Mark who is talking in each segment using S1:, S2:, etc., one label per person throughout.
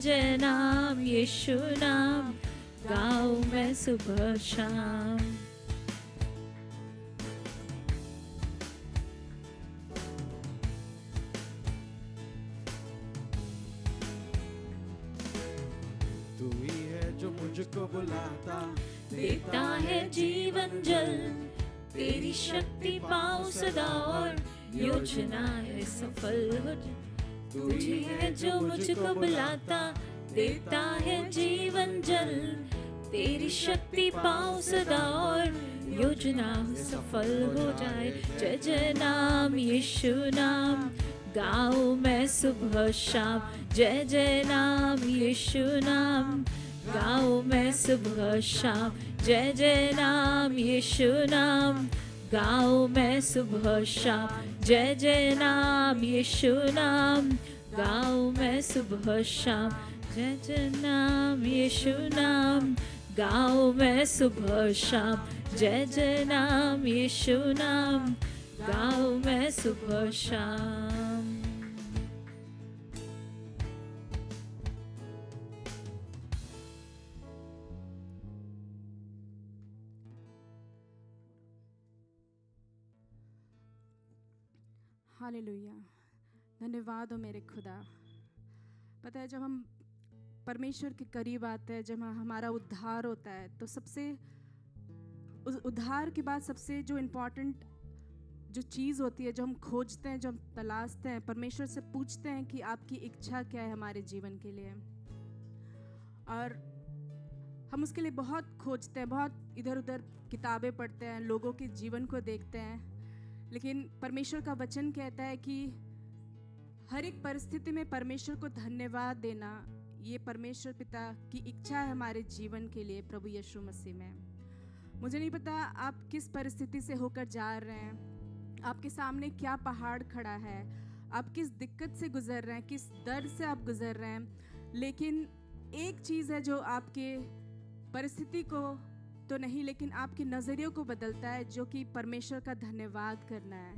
S1: जय नाम यीशु नाम गाऊं मैं सुबह शाम।
S2: तू ही है जो मुझको बुलाता,
S1: देता है जीवन जल, तेरी शक्ति पाऊं सदा और योजना है सफल हो। तू ही है जो मुझको बुलाता, देता है जीवन जल, तेरी शक्ति पाऊं सदा और योजना सफल हो जाए। जय जय नाम यीशु नाम गाऊं मैं सुबह शाम। जय जय नाम यीशु नाम गाऊं मैं सुबह शाम। जय जय नाम यीशु नाम गाऊं मैं सुबह शाम। जय जय नाम यीशु नाम गाऊं मैं सुबह शाम। जय जय नाम यीशु नाम गाऊं मैं सुबह शाम। जय जय नाम यीशु नाम गाऊं मैं सुबह शाम।
S3: हालेलुया, धन्यवाद हो मेरे खुदा। पता है जब हम परमेश्वर के करीब आते हैं, जब हमारा उद्धार होता है, तो सबसे उस उद्धार के बाद सबसे जो इम्पोर्टेंट जो चीज़ होती है, जो हम खोजते हैं, जो हम तलाशते हैं, परमेश्वर से पूछते हैं कि आपकी इच्छा क्या है हमारे जीवन के लिए। और हम उसके लिए बहुत खोजते हैं, बहुत इधर उधर किताबें पढ़ते हैं, लोगों के जीवन को देखते हैं, लेकिन परमेश्वर का वचन कहता है कि हर एक परिस्थिति में परमेश्वर को धन्यवाद देना, ये परमेश्वर पिता की इच्छा है हमारे जीवन के लिए प्रभु यीशु मसीह में। मुझे नहीं पता आप किस परिस्थिति से होकर जा रहे हैं, आपके सामने क्या पहाड़ खड़ा है, आप किस दिक्कत से गुजर रहे हैं, किस दर्द से आप गुजर रहे हैं, लेकिन एक चीज़ है जो आपके परिस्थिति को तो नहीं, लेकिन आपके नज़रियों को बदलता है, जो कि परमेश्वर का धन्यवाद करना है।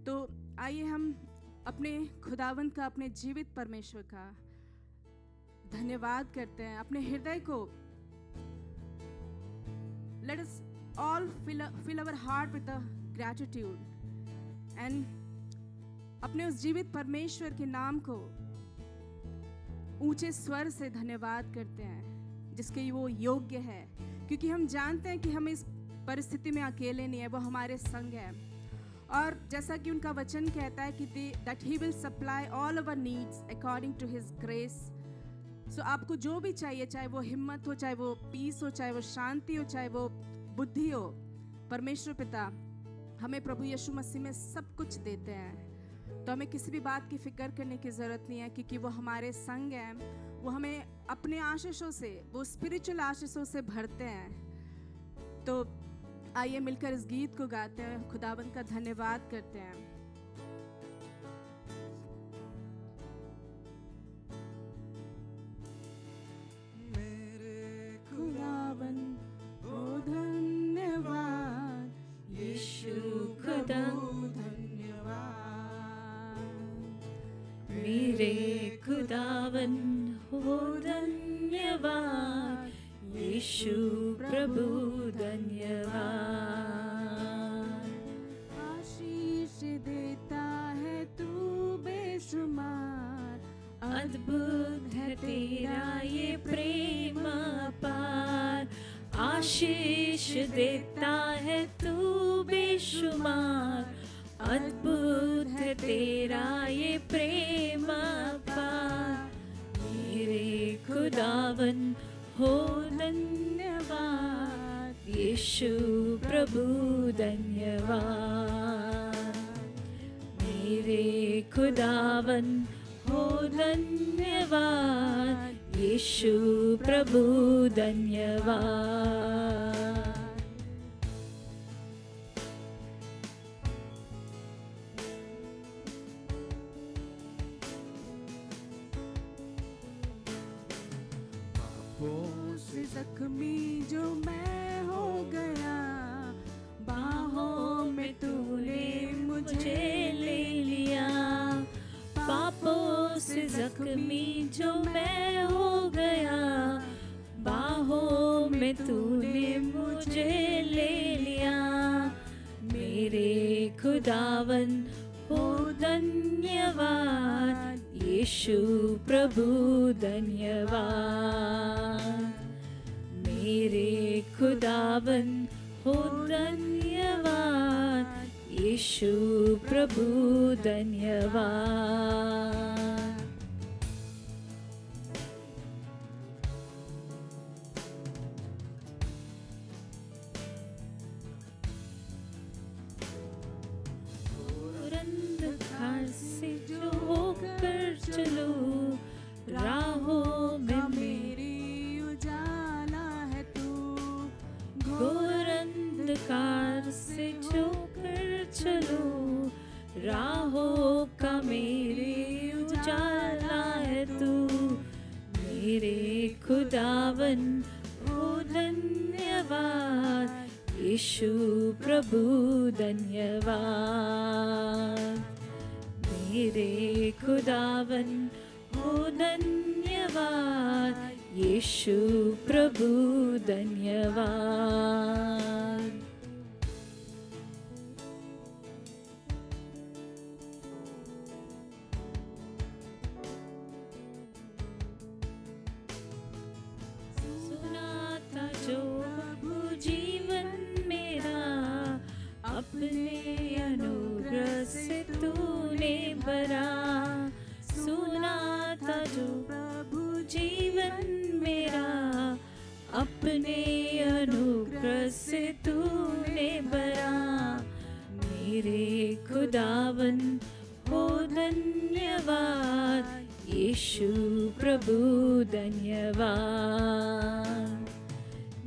S3: तो आइए हम अपने खुदावंद का, अपने जीवित परमेश्वर का धन्यवाद करते हैं। अपने हृदय को let us all fill our heart with the gratitude and अपने उस जीवित परमेश्वर के नाम को ऊंचे स्वर से धन्यवाद करते हैं, जिसके वो योग्य है, क्योंकि हम जानते हैं कि हम इस परिस्थिति में अकेले नहीं है, वो हमारे संग है। और जैसा कि उनका वचन कहता है कि that he will supply all our needs according to his grace। सो आपको जो भी चाहिए, चाहे वो हिम्मत हो, चाहे वो पीस हो, चाहे वो शांति हो, चाहे वो बुद्धि हो, परमेश्वर पिता हमें प्रभु यीशु मसीह में सब कुछ देते हैं। तो हमें किसी भी बात की फिक्र करने की ज़रूरत नहीं है, क्योंकि वो हमारे संग हैं, वो हमें अपने आशीषों से, वो स्पिरिचुअल आशीषों से भरते हैं। तो आइए मिलकर इस गीत को गाते हैं, खुदावंद का धन्यवाद करते हैं।
S2: मेरे
S3: खुदावंद ओ धन्यवाद,
S1: यीशु खुदा
S3: धन्यवाद।
S1: मेरे खुदावन हो धन्यवाद, यीशु प्रभु धन्यवाद।
S3: आशीष देता है तू बेशुमार,
S1: अद्भुत है तेरा ये प्रेम अपार। आशीष देता है तू बेशुमार, अद्भुत है तेरा ये प्रेम अपार। मेरे खुदावन हो धन्यवाद, यीशु प्रभु धन्यवाद। मेरे खुदावन हो धन्यवाद, यीशु प्रभु धन्यवाद।
S2: पापों से
S3: जख्मी जो मैं हो गया, बाहों में तूने मुझे
S1: ले लिया। पापों से जख्मी आदमी जो मैं हो गया, बाहों में तूने मुझे ले लिया। मेरे खुदावन हो धन्यवाद, यीशु प्रभु धन्यवाद। मेरे खुदावन हो धन्यवाद, यीशु प्रभु धन्यवाद। अंधकार से जो होकर चलो, राहों में मेरी
S3: उजाला है तू।
S1: घोर अंधकार से जो कर चलो, राहों का मेरी उजाला है तू। मेरे खुदावन हो धन्यवाद, यीशु प्रभु धन्यवाद। मेरे खुदावन हो धन्यवाद, यीशु प्रभु धन्यवाद। सुना था जो प्रभु जीवन मेरा, अपने अनुग्रह से तूने भरा। सुना था जो प्रभु जीवन मेरा, अपने अनुग्रह से तूने भरा। मेरे खुदावन हो धन्यवाद, यीशु प्रभु धन्यवाद।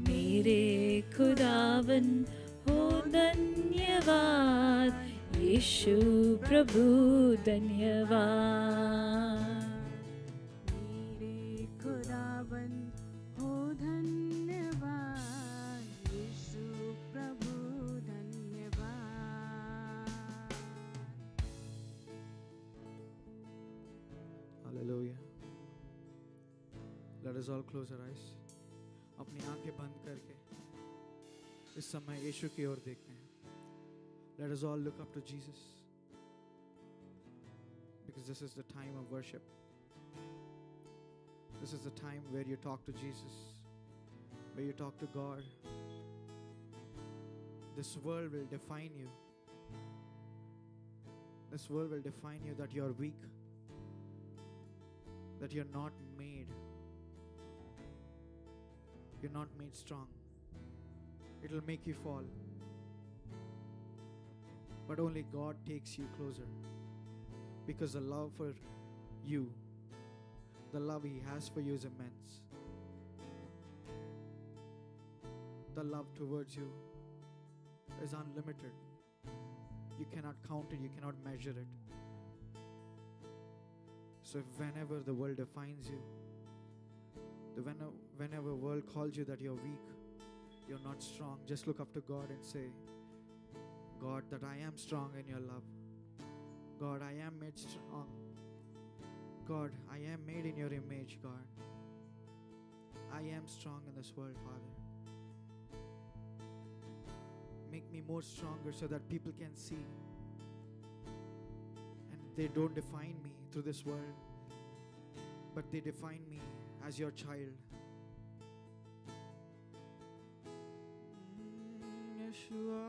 S1: मेरे खुदावन हो धन्यवाद, यीशु प्रभु धन्यवाद।
S3: मेरे खुदावन हो धन्यवाद, यीशु प्रभु धन्यवाद।
S2: Hallelujah. Let us all close our eyes. अपनी आंखें बंद करके इस समय यीशु की ओर देखते हैं। Let us all look up to Jesus, because this is the time of worship. This is the time where you talk to Jesus, where you talk to God. This world will define you. This world will define you that you're weak, that you're not made. You're not made strong. It will make you fall. But only God takes you closer, because the love for you, the love He has for you is immense. The love towards you is unlimited. You cannot count it, you cannot measure it. So whenever the world defines you, whenever the world calls you that you're weak, you're not strong, just look up to God and say, God, that I am strong in your love. God, I am made strong. God, I am made in your image, God. I am strong in this world, Father. Make me more stronger so that people can see and they don't define me through this world, but they define me as your child. Yeshua.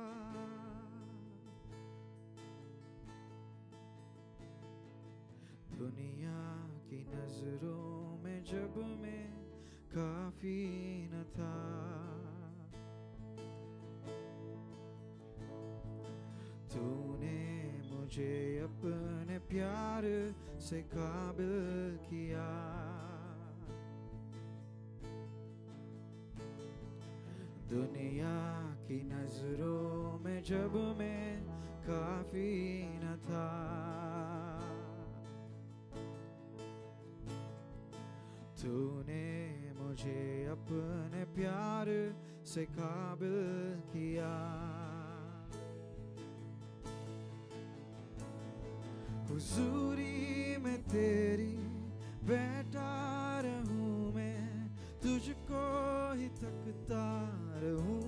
S2: दुनिया की नजरों में जब मैं काफी न था, तूने मुझे अपने प्यार से काबिल किया। दुनिया की नजरों में जब मैं काफी न था, तूने मुझे अपने प्यार से काबिल किया। हुजूरी में तेरी बैठा रहूं मैं, तुझको ही तकता रहूं,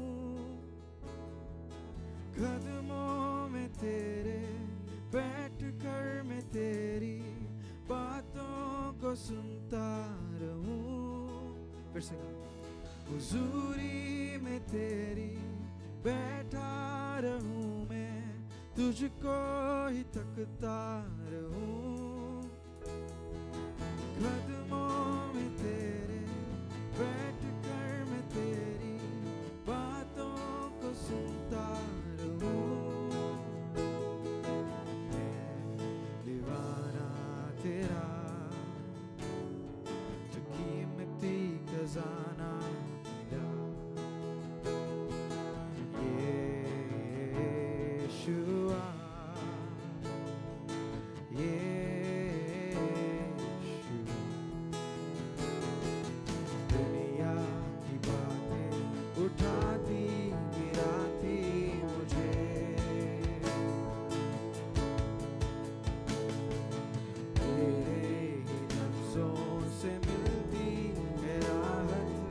S2: कदमों में तेरे बैठ कर मैं तेरी बातों को सुनता रहूं। फिर से हुजूरी में तेरी बैठा रहूं मैं, तुझको ही तकता रहूं, कदमों में तेरे बैठ कर मैं तेरी बातों को सुनता रहूं। मैं दीवाना तेरा, जो कीमती खजाना तेरा, यीशुआ, यीशुआ। दुनिया की बातें उठाती गिराती मुझे, तेरे ही लफ्जों से मिलती है राहत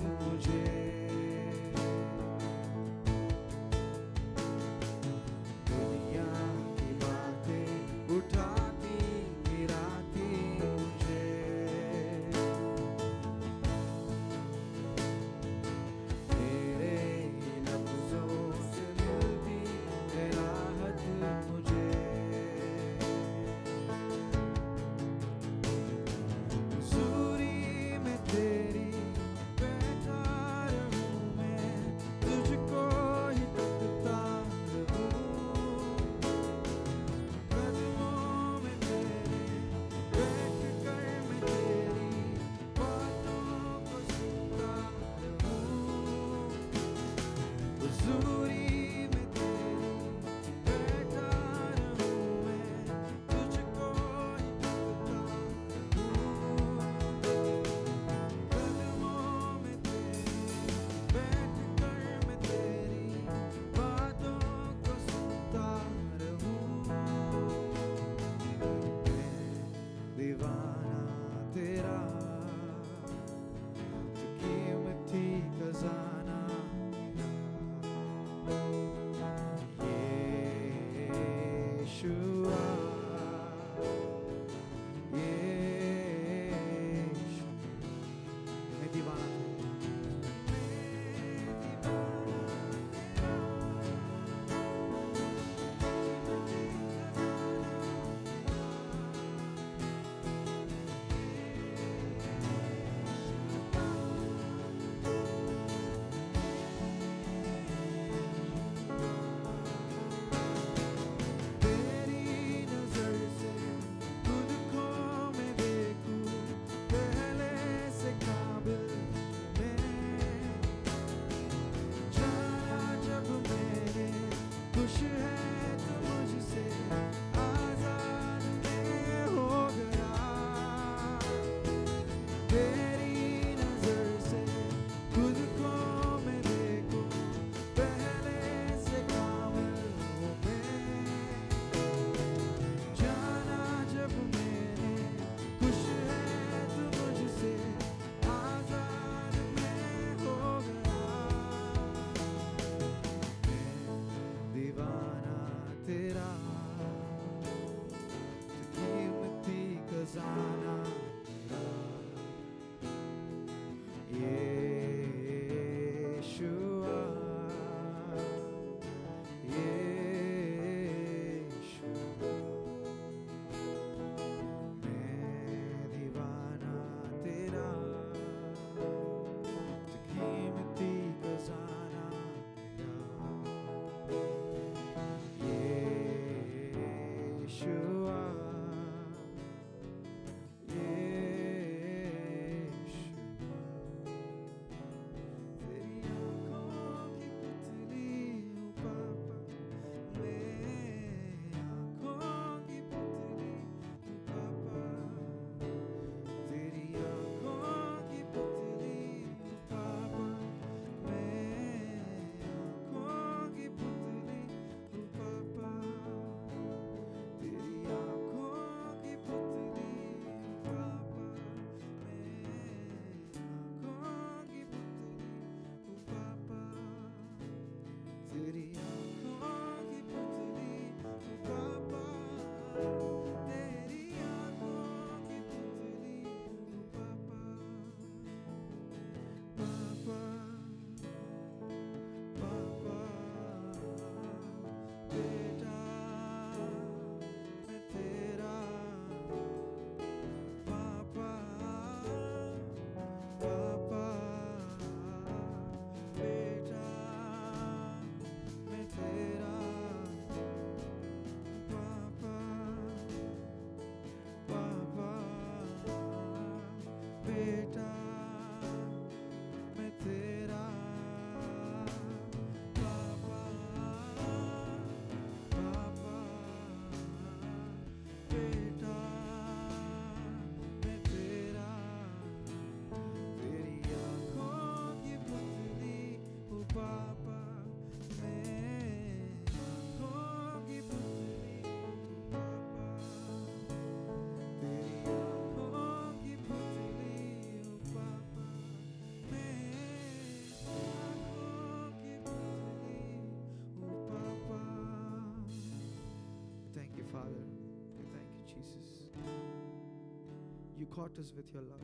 S2: caught us with your love.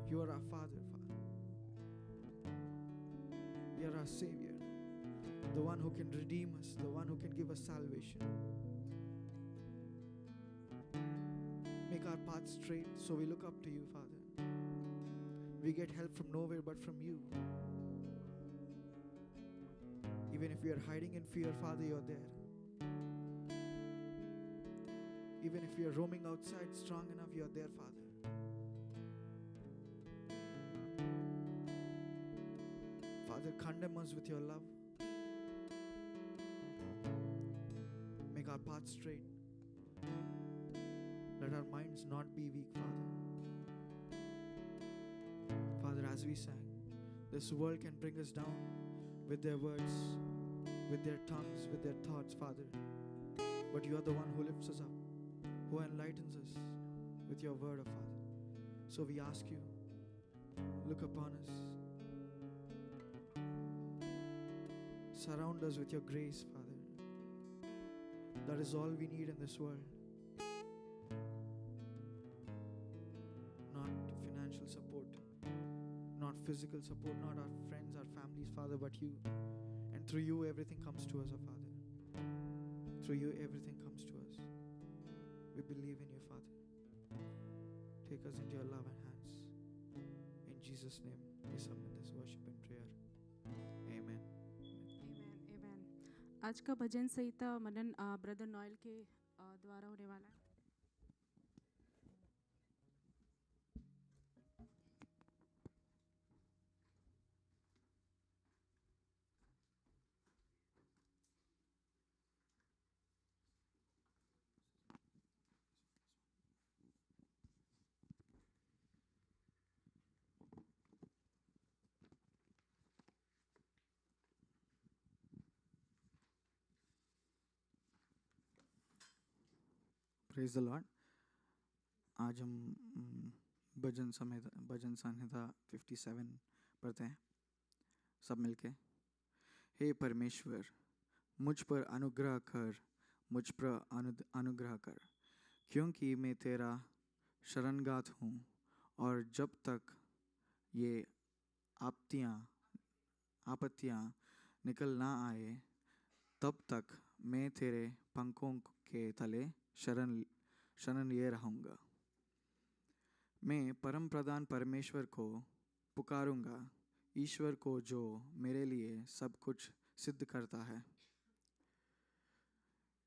S2: You are our Father, Father. You are our Savior, the one who can redeem us, the one who can give us salvation. Make our path straight so we look up to you, Father. We get help from nowhere but from you. Even if we are hiding in fear, Father, you are there. Even if we are roaming outside strong enough, you are there, Father. Father, condemn us with your love. Make our path straight. Let our minds not be weak, Father. Father, as we sang, this world can bring us down with their words, with their tongues, with their thoughts, Father. But you are the one who lifts us up, who enlightens us with your word, oh Father. So we ask you, look upon us. Surround us with your grace, Father. That is all we need in this world. Not financial support, not physical support, not our friends, our families, Father, but you. And through you, everything comes to us, oh Father. Through you, everything comes to us. We believe in you, Father. Take us into your love and hands. In Jesus' name, we submit this worship and prayer. Amen.
S3: आज का भजन संहिता मनन brother Noyyal के द्वारा होने वाला है.
S2: Praise the Lord. आज हम भजन संहिता 57 पढ़ते हैं सब मिलके. हे परमेश्वर, मुझ पर अनुग्रह कर, मुझ पर अनुग्रह कर, क्योंकि मैं तेरा शरणगात हूँ. और जब तक ये आपत्तियाँ निकल ना आए, तब तक मैं तेरे पंखों के तले शरण लिए रहूँगा. मैं परम प्रधान परमेश्वर को पुकारूंगा, ईश्वर को जो मेरे लिए सब कुछ सिद्ध करता है.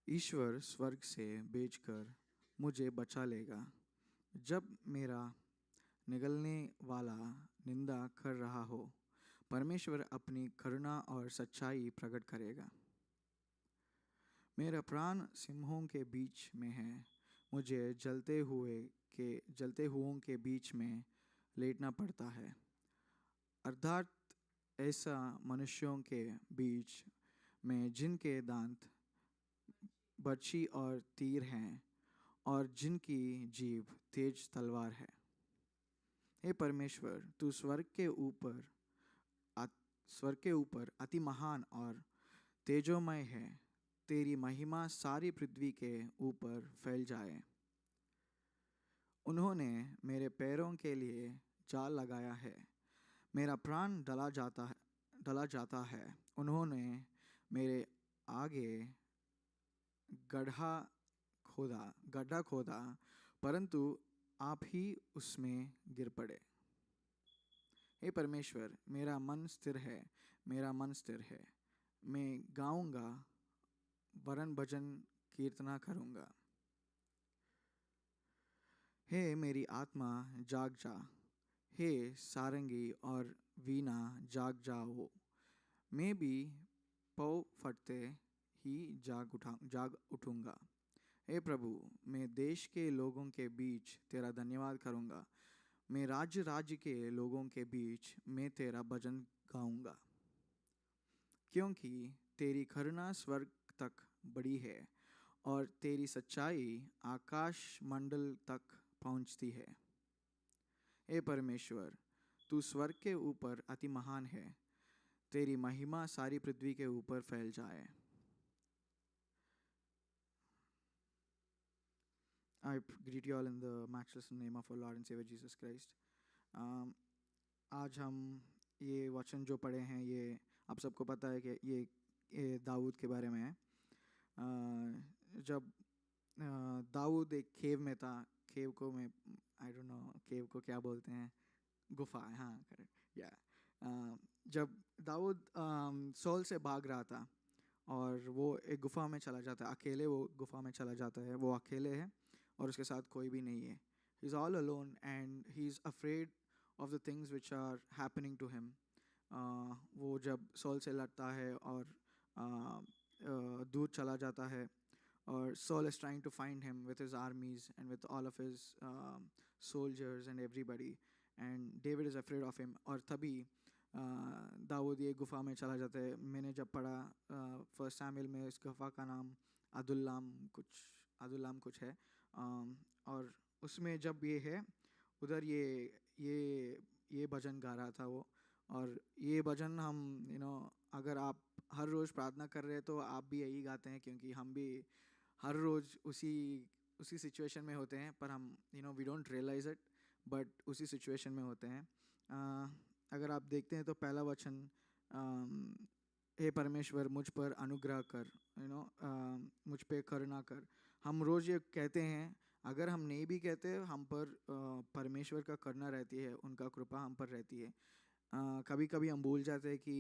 S2: ईश्वर स्वर्ग से भेजकर मुझे बचा लेगा. जब मेरा निगलने वाला निंदा कर रहा हो, परमेश्वर अपनी करुणा और सच्चाई प्रकट करेगा. मेरा प्राण सिंहों के बीच में है, मुझे जलते हुओं के बीच में लेटना पड़ता है. अर्थात ऐसा मनुष्यों के बीच में जिनके दांत बर्छी और तीर हैं और जिनकी जीभ तेज तलवार है. हे परमेश्वर, तू स्वर्ग के ऊपर अति महान और तेजोमय है. तेरी महिमा सारी पृथ्वी के ऊपर फैल जाए. उन्होंने मेरे पैरों के लिए जाल लगाया है, मेरा प्राण डला जाता है. उन्होंने मेरे आगे गड्ढा खोदा, परंतु आप ही उसमें गिर पड़े. हे परमेश्वर, मेरा मन स्थिर है. मैं गाऊंगा, वरन भजन कीर्तना करूंगा. हे मेरी आत्मा जाग जा, हे सारंगी और वीणा जाग जाओ. मैं भी पौ फटते ही जाग उठूंगा. हे प्रभु, मैं देश के लोगों के बीच तेरा धन्यवाद करूंगा. मैं राज्य के लोगों के बीच मैं तेरा भजन गाऊंगा. क्योंकि तेरी करुणा स्वर्ग तक बड़ी है और तेरी सच्चाई आकाश मंडल तक पहुंचती है. हे परमेश्वर, तू स्वर्ग के ऊपर अति महान है. तेरी महिमा सारी पृथ्वी के ऊपर फैल जाए. greet you all in the matchless name of our Lord and Savior Jesus Christ. आज हम ये वचन जो पढ़े हैं ये आप सबको पता है कि ये दाऊद के बारे में है. जब दाऊद एक केव में था, केव को मैं आई डोंट नो केव को क्या बोलते हैं, गुफा, हाँ करेक्ट या. जब दाऊद सौल से भाग रहा था और वो एक गुफा में चला जाता है, अकेले वो गुफा में चला जाता है. वो अकेले है और उसके साथ कोई भी नहीं है. He is all alone and he is afraid of the things which are happening to him. वो जब सौल से लड़ता है और दूर चला जाता है और Saul is trying to find him with his armies and with all of his soldiers and everybody, and David is afraid of him. और तभी दाऊद ये गुफा में चला जाता है. मैंने जब पढ़ा फर्स्ट सैमुएल में इस गुफा का नाम अदुल्लाम कुछ है. और उसमें जब ये है उधर ये भजन गा रहा था वो. और ये भजन हम अगर आप हर रोज़ प्रार्थना कर रहे हैं तो आप भी यही गाते हैं, क्योंकि हम भी हर रोज़ उसी सिचुएशन में होते हैं, पर हम we don't realise it, but उसी सिचुएशन में होते हैं. अगर आप देखते हैं तो पहला वचन, हे परमेश्वर मुझ पर अनुग्रह कर, मुझ पे करुणा कर. हम रोज़ ये कहते हैं. अगर हम नहीं भी कहते, हम पर परमेश्वर का करुणा रहती है, उनका कृपा हम पर रहती है. कभी कभी हम भूल जाते हैं कि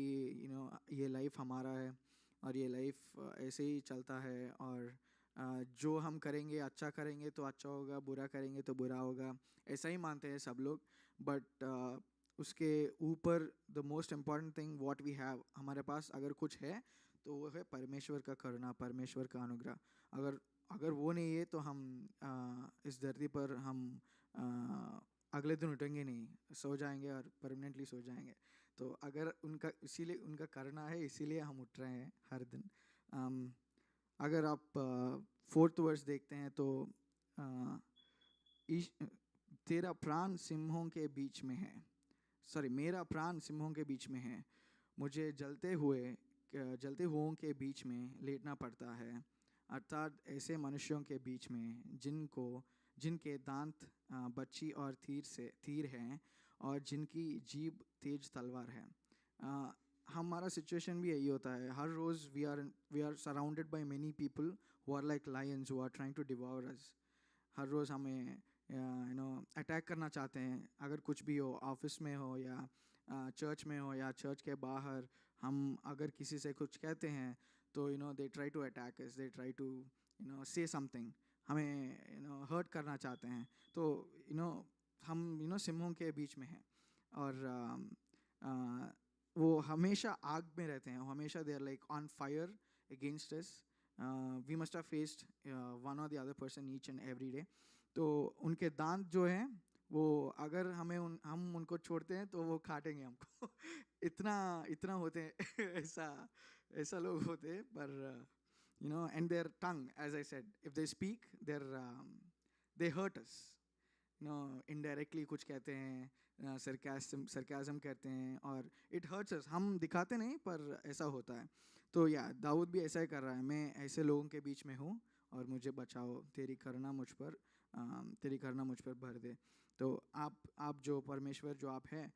S2: ये लाइफ हमारा है और ये लाइफ ऐसे ही चलता है, और जो हम करेंगे अच्छा करेंगे तो अच्छा होगा, बुरा करेंगे तो बुरा होगा, ऐसा ही मानते हैं सब लोग. बट उसके ऊपर the most important thing what we have, हमारे पास अगर कुछ है तो वो है परमेश्वर का करुणा, परमेश्वर का अनुग्रह. अगर वो नहीं है तो हम इस धरती पर हम अगले दिन उठेंगे नहीं, सो जाएंगे और परमानेंटली सो जाएंगे. तो अगर इसीलिए उनका करुणा है, इसीलिए हम उठ रहे हैं हर दिन. अगर आप 4th वर्स देखते हैं तो तेरा प्राण सिंहों के बीच में है, मेरा प्राण सिंहों के बीच में है, मुझे जलते हुओं के बीच में लेटना पड़ता है. अर्थात ऐसे मनुष्यों के बीच में जिनके दांत बच्ची और तीर हैं और जिनकी जीभ तेज तलवार है. हमारा सिचुएशन भी यही होता है. हर रोज़ we are surrounded by many people who are like lions who are trying to devour us. हर रोज़ हमें अटैक करना चाहते हैं. अगर कुछ भी हो, ऑफिस में हो या चर्च में हो या चर्च के बाहर, हम अगर किसी से कुछ कहते हैं तो they try to attack us, they try to say something, हमें हर्ट करना चाहते हैं. तो हम सिंहों के बीच में हैं. और वो हमेशा आग में रहते हैं, हमेशा they are like on fire against us. We must have faced one और the other person each and every day. तो उनके दांत जो हैं वो अगर हम उनको छोड़ते हैं तो वो काटेंगे हमको. इतना होते हैं. ऐसा लोग होते हैं. पर and their tongue, as I said, if they speak, they hurt us. Indirectly कुछ कहते हैं, sarcasm कहते हैं, और it hurts us. हम दिखाते नहीं, पर ऐसा होता है. तो दाऊद भी ऐसा ही कर रहा है. मैं ऐसे लोगों के बीच में हूँ और मुझे बचाओ, तेरी करुणा मुझ पर भर दे. तो आप जो परमेश्वर जो आप हैं,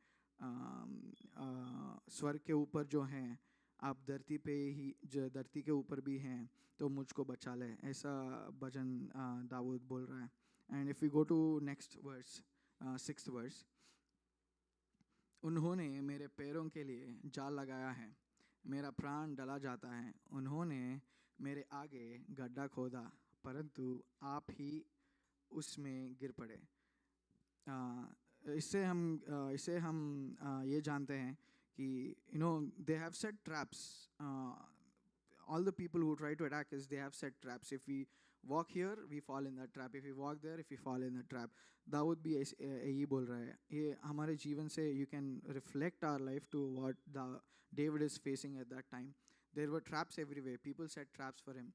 S2: स्वर्ग के ऊपर जो हैं, आप धरती के ऊपर भी हैं, तो मुझको बचा ले. ऐसा भजन दाऊद बोल रहा है. And if we go to next verse, 6th verse, उन्होंने मेरे पैरों के लिए जाल लगाया है, मेरा प्राण डला जाता है. उन्होंने मेरे आगे गड्ढा खोदा, परंतु आप ही उसमें गिर पड़े. इससे हम ये जानते हैं कि they have set traps. All the people who try to attack us, they have set traps. If we walk here, we fall in that trap. If we walk there, if we fall in that trap. Dawood भी यही बोल रहा है. ये हमारे जीवन से you can reflect our life to what David is facing at that time. There were traps everywhere. People set traps for him.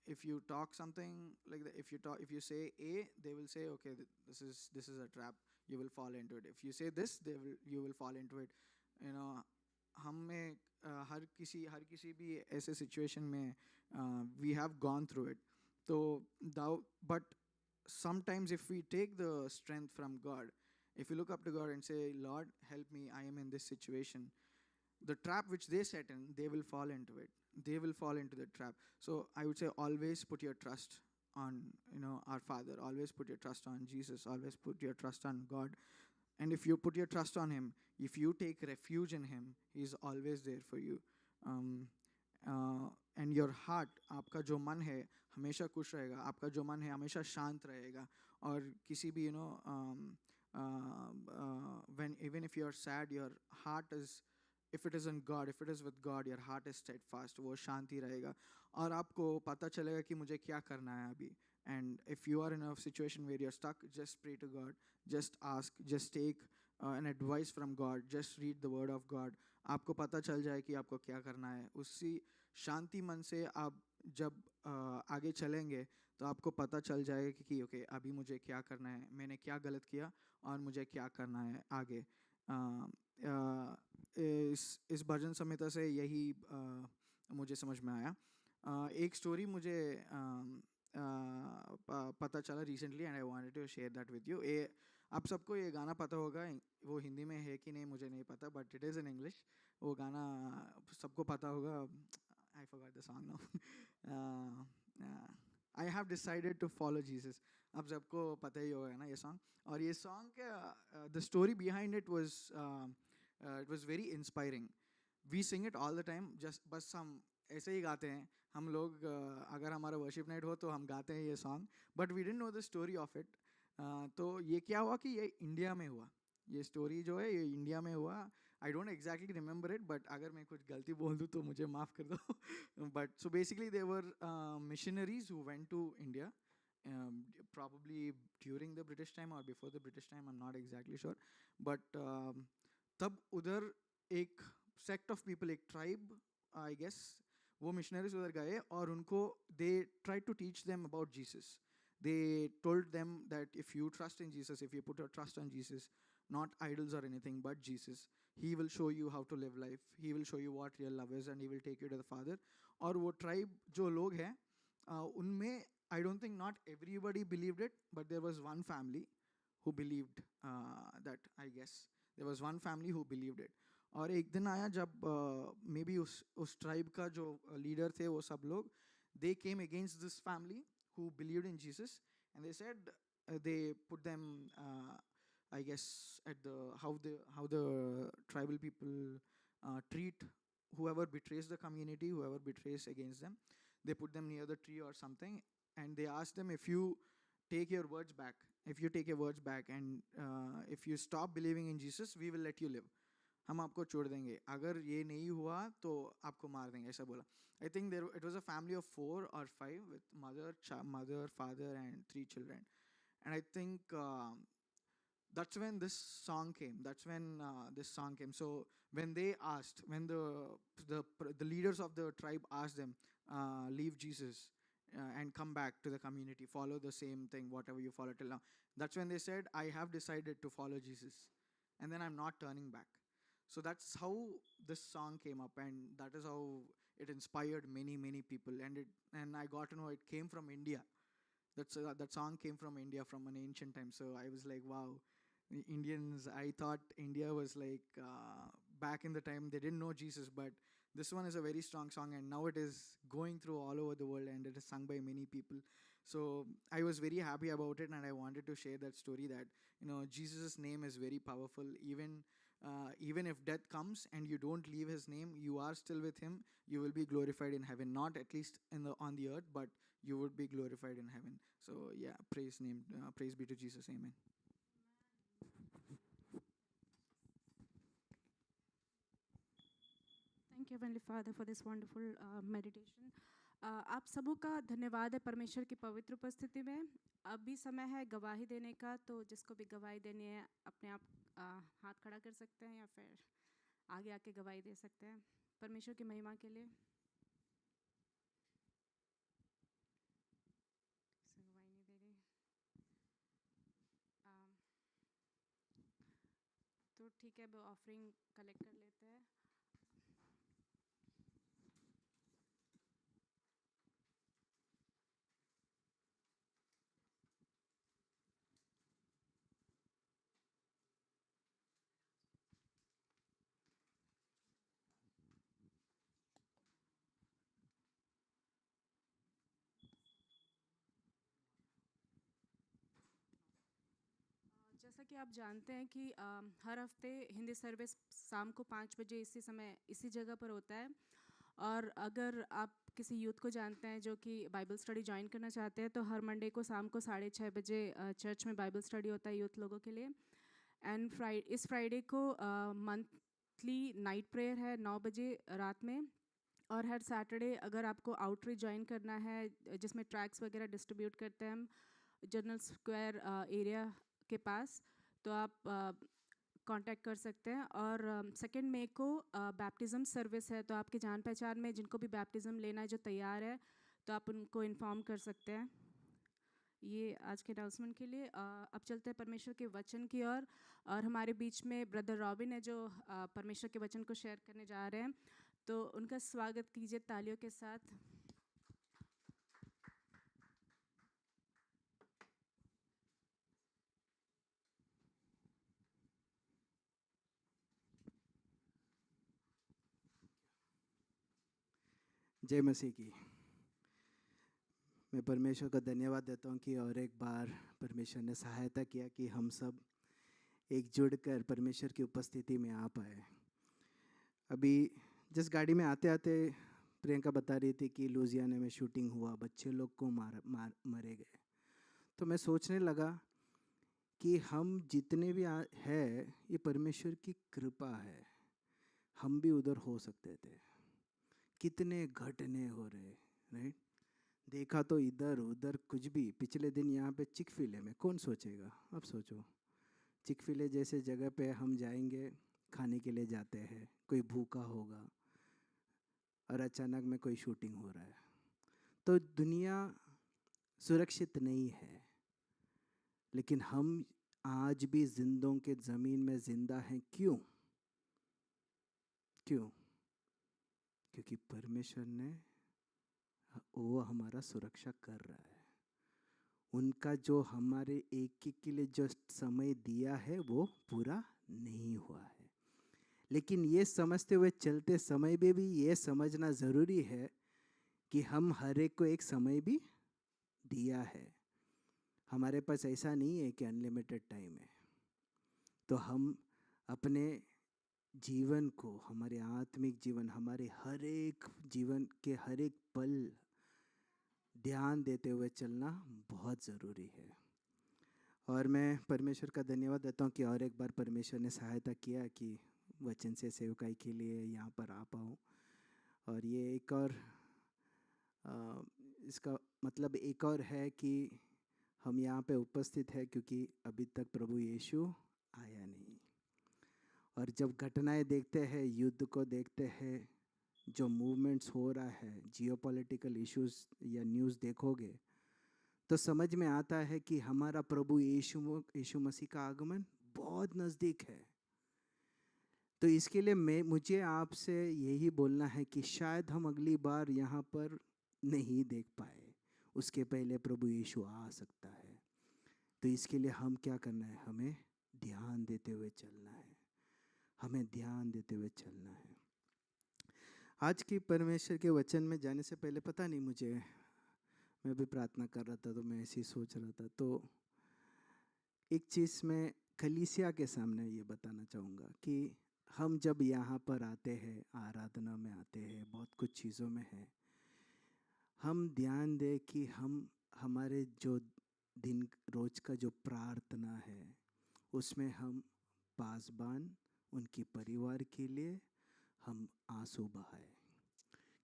S2: If you talk something like that, if you say A, they will say, okay, this is a trap. You will fall into it. If you say this, you will fall into it. हमें हर किसी भी ऐसे situation में we have gone through it. तो but sometimes if we take the strength from God, if you look up to God and say, Lord, help me, I am in this situation, the trap which they set in, they will fall into it. They will fall into the trap. So I would say always put your trust on, our Father. Always put your trust on Jesus. Always put your trust on God. And if you put your trust on Him, if you take refuge in Him, He is always there for you. And your heart, आपका जो मन है हमेशा खुश रहेगा. आपका जो मन है हमेशा शांत रहेगा. और किसी भी when even if you are sad, your heart is, if it is in God, if it is with God, your heart is steadfast. वो शांति रहेगा. और आपको पता चलेगा कि मुझे क्या करना है अभी. And if you are in a situation where you're stuck, just pray to God. Just ask. Just take an advice from God. Just read the word of God. आपको पता चल जाए कि आपको क्या करना है. उसी शांति मन से आप जब आगे चलेंगे तो आपको पता चल जाएगा कि ओके अभी मुझे क्या करना है, मैंने क्या गलत किया और मुझे क्या करना है आगे. इस भजन संहिता से यही मुझे समझ में आया. एक स्टोरी मुझे पता चला recently and I wanted to share that with you. आप सबको ये गाना पता होगा. वो हिंदी में है कि नहीं मुझे नहीं पता, but it is in English. वो गाना सबको पता होगा. I forgot the song now. I have decided to follow Jesus. आप सबको पता ही होगा ना ये सॉन्ग. और ये सॉन्ग का the story behind it was very inspiring. We sing it all the time. Just बस हम ऐसे ही गाते हैं हम लोग. अगर हमारा वर्शिप नाइट हो तो हम गाते हैं ये song, but we didn't know the story of it. तो ये क्या हुआ कि ये इंडिया में हुआ. ये स्टोरी जो है ये इंडिया में हुआ. I don't exactly remember it, but अगर मैं कुछ गलती बोल दूँ तो मुझे माफ़ कर दो. But so basically they were missionaries who went to India, probably during the British time or before the British time, I'm not exactly sure. But तब उधर एक sect of people, एक tribe, I guess, वो missionaries उधर गए और उनको they tried to teach them about Jesus. They told them that if you trust in Jesus, if you put your trust on Jesus, not idols or anything but Jesus, He will show you how to live life. He will show you what real love is and He will take you to the Father. और वो tribe जो लोग हैं उनमें I don't think not everybody believed it, but there was one family who believed that, I guess. There was one family who believed it. और एक दिन आया जब मे बी उस ट्राइब का जो लीडर थे वो सब लोग, they came against this family who believed in Jesus, and they said they put them I guess at the how the tribal people treat whoever betrays the community, whoever betrays against them. They put them near the tree or something, and they asked them, if you take your words back, and if you stop believing in Jesus, we will let you live. हम आपको छोड़ देंगे. अगर ये नहीं हुआ तो आपको मार देंगे, ऐसा बोला. I think it was a family of 4 or 5 with mother, father, and 3 children. And I think that's when this song came. So when they asked, when the leaders of the tribe asked them, leave Jesus and come back to the community, follow the same thing, whatever you follow till now. That's when they said, I have decided to follow Jesus, and then I'm not turning back. So that's how this song came up, and that is how it inspired many people. And I got to know it came from India. That song came from India, from an ancient time. So I was like, wow, the Indians. I thought India was like back in the time they didn't know Jesus, but this one is a very strong song, and now it is going through all over the world, and it is sung by many people. So I was very happy about it, and I wanted to share that story that Jesus' name is very powerful. Even if death comes and you don't leave His name, you are still with Him. You will be glorified in heaven, not at least on the earth, but you would be glorified in heaven. So yeah, praise be to Jesus. Amen.
S3: Thank you, Heavenly Father, for this wonderful meditation. आप सबों का धन्यवाद है परमेश्वर की पवित्र उपस्थिति में. अभी समय है गवाही देने का, तो जिसको भी गवाही देनी है अपने आप हाथ खड़ा कर सकते हैं या फिर आगे आके गवाही दे सकते हैं परमेश्वर की महिमा के लिए. गवाही नहीं दे रही. तो ठीक है, अब ऑफरिंग कलेक्ट कर लेते हैं. जैसा कि आप जानते हैं कि हर हफ्ते हिंदी सर्विस शाम को 5 बजे इसी समय इसी जगह पर होता है। और अगर आप किसी यूथ को जानते हैं जो कि बाइबल स्टडी ज्वाइन करना चाहते हैं, तो हर मंडे को शाम को 6:30 बजे चर्च में बाइबल स्टडी होता है यूथ लोगों के लिए। एंड इस फ्राइडे को मंथली नाइट प्रेयर है 9 बजे रात में। और हर सैटरडे अगर आपको आउटरीच ज्वाइन करना है, जिसमें ट्रैक्स वगैरह डिस्ट्रीब्यूट करते हैं हम जनरल स्क्वायर एरिया के पास, तो आप कांटेक्ट कर सकते हैं। और 2 मई को बैप्टिज़म सर्विस है, तो आपके जान पहचान में जिनको भी बैप्टिज़म लेना है जो तैयार है, तो आप उनको इन्फॉर्म कर सकते हैं। ये आज के अनाउंसमेंट के लिए। अब चलते हैं परमेश्वर के वचन की ओर। और हमारे बीच में ब्रदर रॉबिन है जो परमेश्वर के वचन को शेयर करने जा रहे हैं, तो उनका स्वागत कीजिए तालियों के साथ।
S4: जय मसीह की। मैं परमेश्वर का धन्यवाद देता हूँ कि और एक बार परमेश्वर ने सहायता किया कि हम सब एकजुट कर परमेश्वर की उपस्थिति में आ पाए। अभी जिस गाड़ी में आते आते प्रियंका बता रही थी कि लुधियाना में शूटिंग हुआ, बच्चे लोग को मरे गए, तो मैं सोचने लगा कि हम जितने भी है ये परमेश्वर की कृपा है। हम भी उधर हो सकते थे। कितने घटने हो रहे, राइट? देखा तो इधर उधर कुछ भी। पिछले दिन यहाँ पे चिकफिले में कौन सोचेगा? अब सोचो, चिकफिले जैसे जगह पे हम जाएंगे, खाने के लिए जाते हैं, कोई भूखा होगा और अचानक में कोई शूटिंग हो रहा है। तो दुनिया सुरक्षित नहीं है, लेकिन हम आज भी जिंदों के ज़मीन में जिंदा हैं। क्यों? क्योंकि परमेश्वर ने वो हमारा सुरक्षा कर रहा है। उनका जो हमारे एक एक के लिए जो समय दिया है वो पूरा नहीं हुआ है। लेकिन ये समझते हुए चलते समय में भी ये समझना ज़रूरी है कि हम हर एक को एक समय भी दिया है। हमारे पास ऐसा नहीं है कि अनलिमिटेड टाइम है। तो हम अपने जीवन को, हमारे आत्मिक जीवन, हमारे हर एक जीवन के हर एक पल ध्यान देते हुए चलना बहुत ज़रूरी है। और मैं परमेश्वर का धन्यवाद देता हूँ कि और एक बार परमेश्वर ने सहायता किया कि वचन से सेवकाई के लिए यहाँ पर आ पाऊँ। और ये एक और इसका मतलब एक और है कि हम यहाँ पे उपस्थित है क्योंकि अभी तक प्रभु यीशु आया नहीं। और जब घटनाएं देखते हैं, युद्ध को देखते हैं, जो मूवमेंट्स हो रहा है, जियोपॉलिटिकल इश्यूज या न्यूज़ देखोगे तो समझ में आता है कि हमारा प्रभु यीशु मसीह का आगमन बहुत नज़दीक है। तो इसके लिए मुझे आपसे यही बोलना है कि शायद हम अगली बार यहाँ पर नहीं देख पाए, उसके पहले प्रभु यीशु आ सकता है। तो इसके लिए हम क्या करना है? हमें ध्यान देते हुए चलना है। हमें ध्यान देते हुए चलना है। आज की परमेश्वर के वचन में जाने से पहले पता नहीं, मैं भी प्रार्थना कर रहा था तो मैं ऐसे ही सोच रहा था। तो एक चीज़ मैं कलीसिया के सामने ये बताना चाहूँगा कि हम जब यहाँ पर आते हैं, आराधना में आते हैं, बहुत कुछ चीज़ों में है, हम ध्यान दें कि हम हमारे जो दिन रोज का जो प्रार्थना है उसमें हम पासबान, उनके परिवार के लिए हम आंसू बहाए।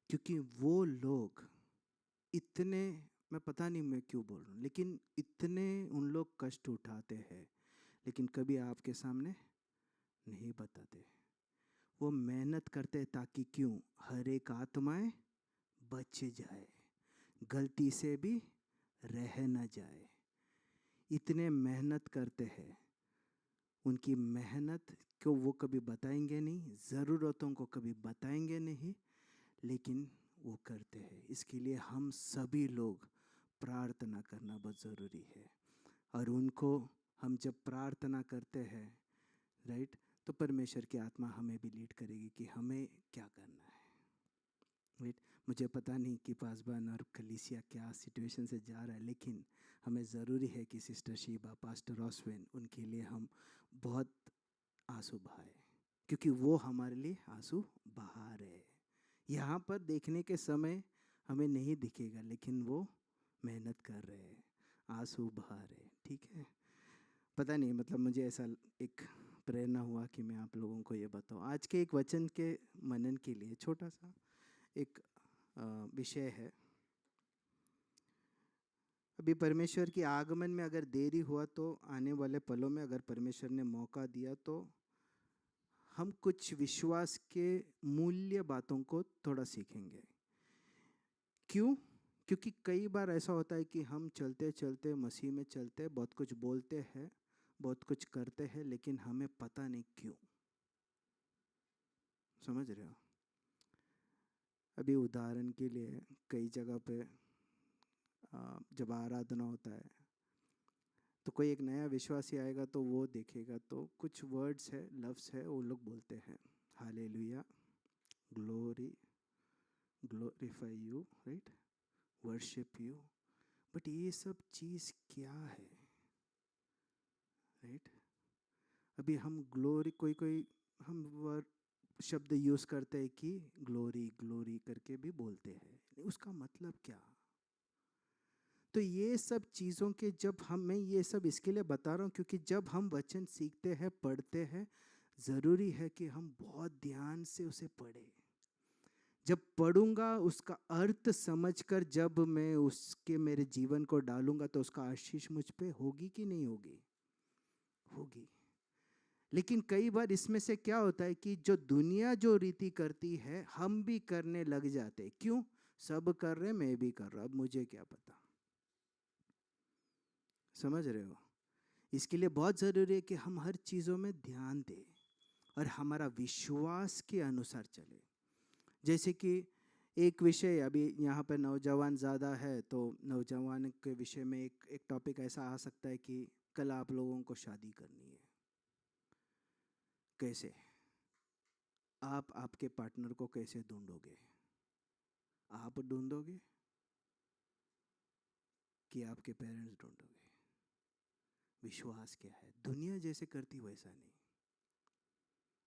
S4: क्योंकि वो लोग इतने, मैं पता नहीं मैं क्यों बोल रहा हूँ, लेकिन इतने उन लोग कष्ट उठाते हैं, लेकिन कभी आपके सामने नहीं बताते। वो मेहनत करते हैं ताकि क्यों? हर एक आत्माएं बच जाए, गलती से भी रह न जाए। इतने मेहनत करते हैं। उनकी मेहनत को वो कभी बताएंगे नहीं, ज़रूरतों को कभी बताएंगे नहीं, लेकिन वो करते हैं। इसके लिए हम सभी लोग प्रार्थना करना बहुत ज़रूरी है। और उनको हम जब प्रार्थना करते हैं, राइट, तो परमेश्वर की आत्मा हमें भी लीड करेगी कि हमें क्या करना है। राइट, मुझे पता नहीं कि पासबान और कलीसिया क्या सिचुएशन से जा रहा है, लेकिन हमें ज़रूरी है कि सिस्टर शीबा, पास्टर ऑस्विन, उनके लिए हम बहुत आंसू बहाए, क्योंकि वो हमारे लिए आंसू बहा रहे हैं। यहाँ पर देखने के समय हमें नहीं दिखेगा, लेकिन वो मेहनत कर रहे हैं, आंसू बहा रहे हैं। ठीक है, पता नहीं, मतलब मुझे ऐसा एक प्रेरणा हुआ कि मैं आप लोगों को ये बताऊं। आज के एक वचन के मनन के लिए छोटा सा एक विषय है। अभी परमेश्वर की आगमन में अगर देरी हुआ तो आने वाले पलों में अगर परमेश्वर ने मौका दिया तो हम कुछ विश्वास के मूल्य बातों को थोड़ा सीखेंगे। क्यों? क्योंकि कई बार ऐसा होता है कि हम चलते चलते मसीह में चलते, बहुत कुछ बोलते हैं, बहुत कुछ करते हैं, लेकिन हमें पता नहीं क्यों। समझ रहे हो? अभी उदाहरण के लिए कई जगह पे जब आराधना होता है तो कोई एक नया विश्वासी आएगा तो वो देखेगा तो कुछ वर्ड्स है, लफ्ज़ है, वो लोग बोलते हैं hallelujah, glory, glorify you, right, worship you. But ये सब चीज़ क्या है, राइट? अभी हम ग्लोरी, कोई हम वर्ड शब्द यूज़ करते हैं कि ग्लोरी ग्लोरी करके भी बोलते हैं, उसका मतलब क्या? तो ये सब चीज़ों के, जब मैं ये सब इसके लिए बता रहा हूँ क्योंकि जब हम वचन सीखते हैं, पढ़ते हैं, ज़रूरी है कि हम बहुत ध्यान से उसे पढ़ें। जब पढ़ूंगा उसका अर्थ समझकर जब मैं उसके मेरे जीवन को डालूंगा तो उसका आशीष मुझ पे होगी कि नहीं होगी? होगी। लेकिन कई बार इसमें से क्या होता है कि जो दुनिया जो रीति करती है हम भी करने लग जाते। क्यों? सब कर रहे, मैं भी कर रहा, अब मुझे क्या पता। समझ रहे हो? इसके लिए बहुत ज़रूरी है कि हम हर चीज़ों में ध्यान दें और हमारा विश्वास के अनुसार चले। जैसे कि एक विषय, अभी यहाँ पर नौजवान ज़्यादा है तो नौजवान के विषय में एक टॉपिक ऐसा आ सकता है कि कल आप लोगों को शादी करनी है। कैसे आप आपके पार्टनर को कैसे ढूंढोगे? आप ढूंढोगे कि आपके पेरेंट्स ढूंढोगे? विश्वास क्या है? दुनिया जैसे करती वैसा नहीं,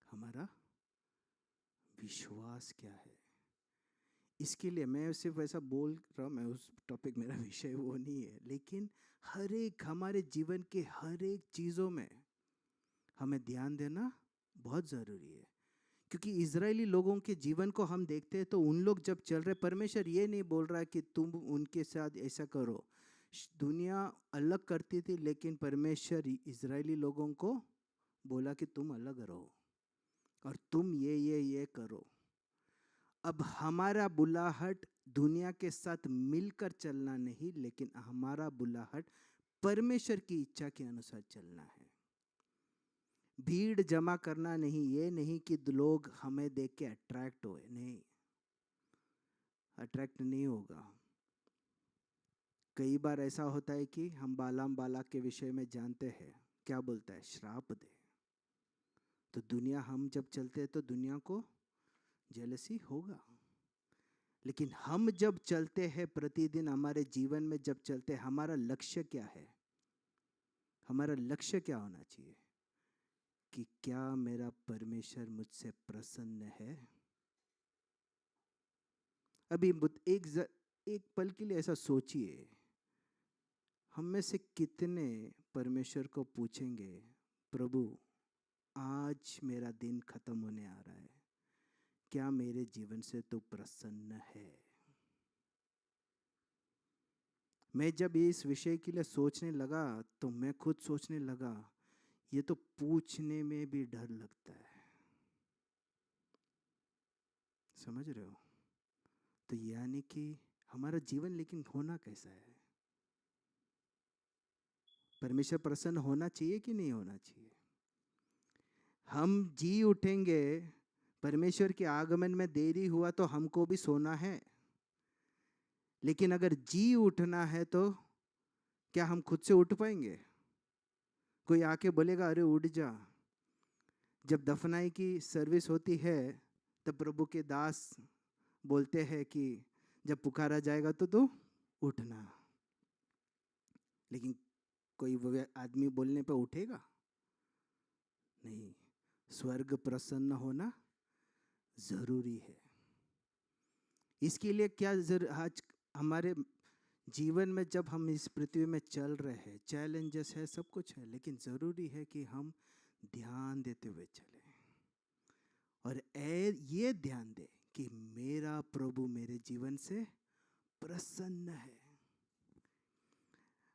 S4: हमारा विश्वास क्या है? इसके लिए मैं सिर्फ ऐसा बोल रहा हूँ, मैं उस टॉपिक, मेरा विषय वो नहीं है, लेकिन हर एक हमारे जीवन के हर एक चीज़ों में हमें ध्यान देना बहुत ज़रूरी है। क्योंकि इजरायली लोगों के जीवन को हम देखते हैं तो उन लोग जब चल रहे, परमेश्वर ये नहीं बोल रहा कि तुम उनके साथ ऐसा करो। दुनिया अलग करती थी, लेकिन परमेश्वर इजरायली लोगों को बोला कि तुम अलग रहो और तुम ये करो। अब हमारा बुलाहट दुनिया के साथ मिलकर चलना नहीं, लेकिन हमारा बुलाहट परमेश्वर की इच्छा के अनुसार चलना है। भीड़ जमा करना नहीं, ये नहीं कि लोग हमें देख के अट्रैक्ट होए, नहीं, अट्रैक्ट नहीं होगा। कई बार ऐसा होता है कि हम बालाम बालाक के विषय में जानते हैं, क्या बोलता है? श्राप दे। तो दुनिया, हम जब चलते हैं तो दुनिया को जेलसी होगा, लेकिन हम जब चलते हैं प्रतिदिन हमारे जीवन में जब चलते हैं, हमारा लक्ष्य क्या है? हमारा लक्ष्य क्या होना चाहिए कि क्या मेरा परमेश्वर मुझसे प्रसन्न है? अभी एक पल के लिए ऐसा सोचिए, हम में से कितने परमेश्वर को पूछेंगे, प्रभु आज मेरा दिन खत्म होने आ रहा है, क्या मेरे जीवन से तू प्रसन्न है? मैं जब इस विषय के लिए सोचने लगा तो मैं खुद सोचने लगा, ये तो पूछने में भी डर लगता है। समझ रहे हो? तो यानी कि हमारा जीवन लेकिन होना कैसा है? परमेश्वर प्रसन्न होना चाहिए कि नहीं होना चाहिए? हम जी उठेंगे, परमेश्वर के आगमन में देरी हुआ तो हमको भी सोना है, लेकिन अगर जी उठना है तो क्या हम खुद से उठ पाएंगे? कोई आके बोलेगा अरे उठ जा। जब दफनाई की सर्विस होती है तब प्रभु के दास बोलते हैं कि जब पुकारा जाएगा तो उठना। लेकिन कोई वो आदमी बोलने पे उठेगा नहीं। स्वर्ग प्रसन्न होना जरूरी है। इसके लिए क्या आज हमारे जीवन में जब हम इस पृथ्वी में चल रहे हैं, चैलेंजेस है, सब कुछ है, लेकिन ज़रूरी है कि हम ध्यान देते हुए चलें और ये ध्यान दे कि मेरा प्रभु मेरे जीवन से प्रसन्न है।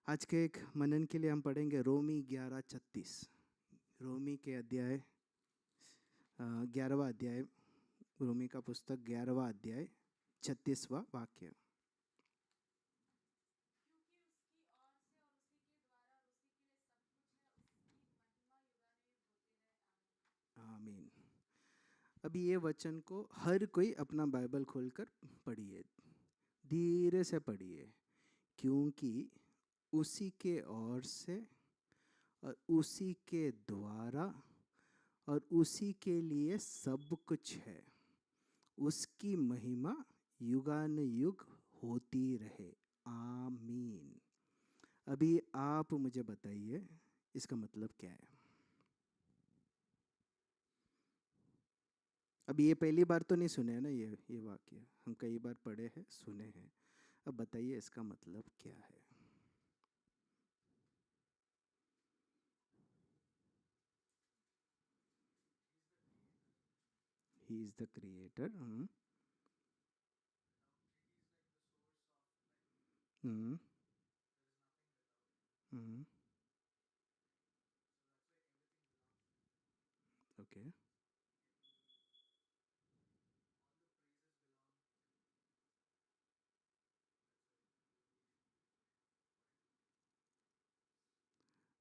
S4: आज के एक मनन के लिए हम पढ़ेंगे रोमी 11:36। रोमी के अध्याय 11वां अध्याय, रोमी का पुस्तक 11वां अध्याय 36वां वाक्य। आमीन। अभी ये वचन को हर कोई अपना बाइबल खोलकर पढ़िए, धीरे से पढ़िए, क्योंकि उसी के ओर से और उसी के द्वारा और उसी के लिए सब कुछ है। उसकी महिमा युगानुयुग होती रहे। आमीन। अभी आप मुझे बताइए इसका मतलब क्या है। अभी ये पहली बार तो नहीं सुने हैं ना, ये वाक्य हम कई बार पढ़े हैं, सुने हैं। अब बताइए इसका मतलब क्या है। He is the creator. Hmm hmm okay.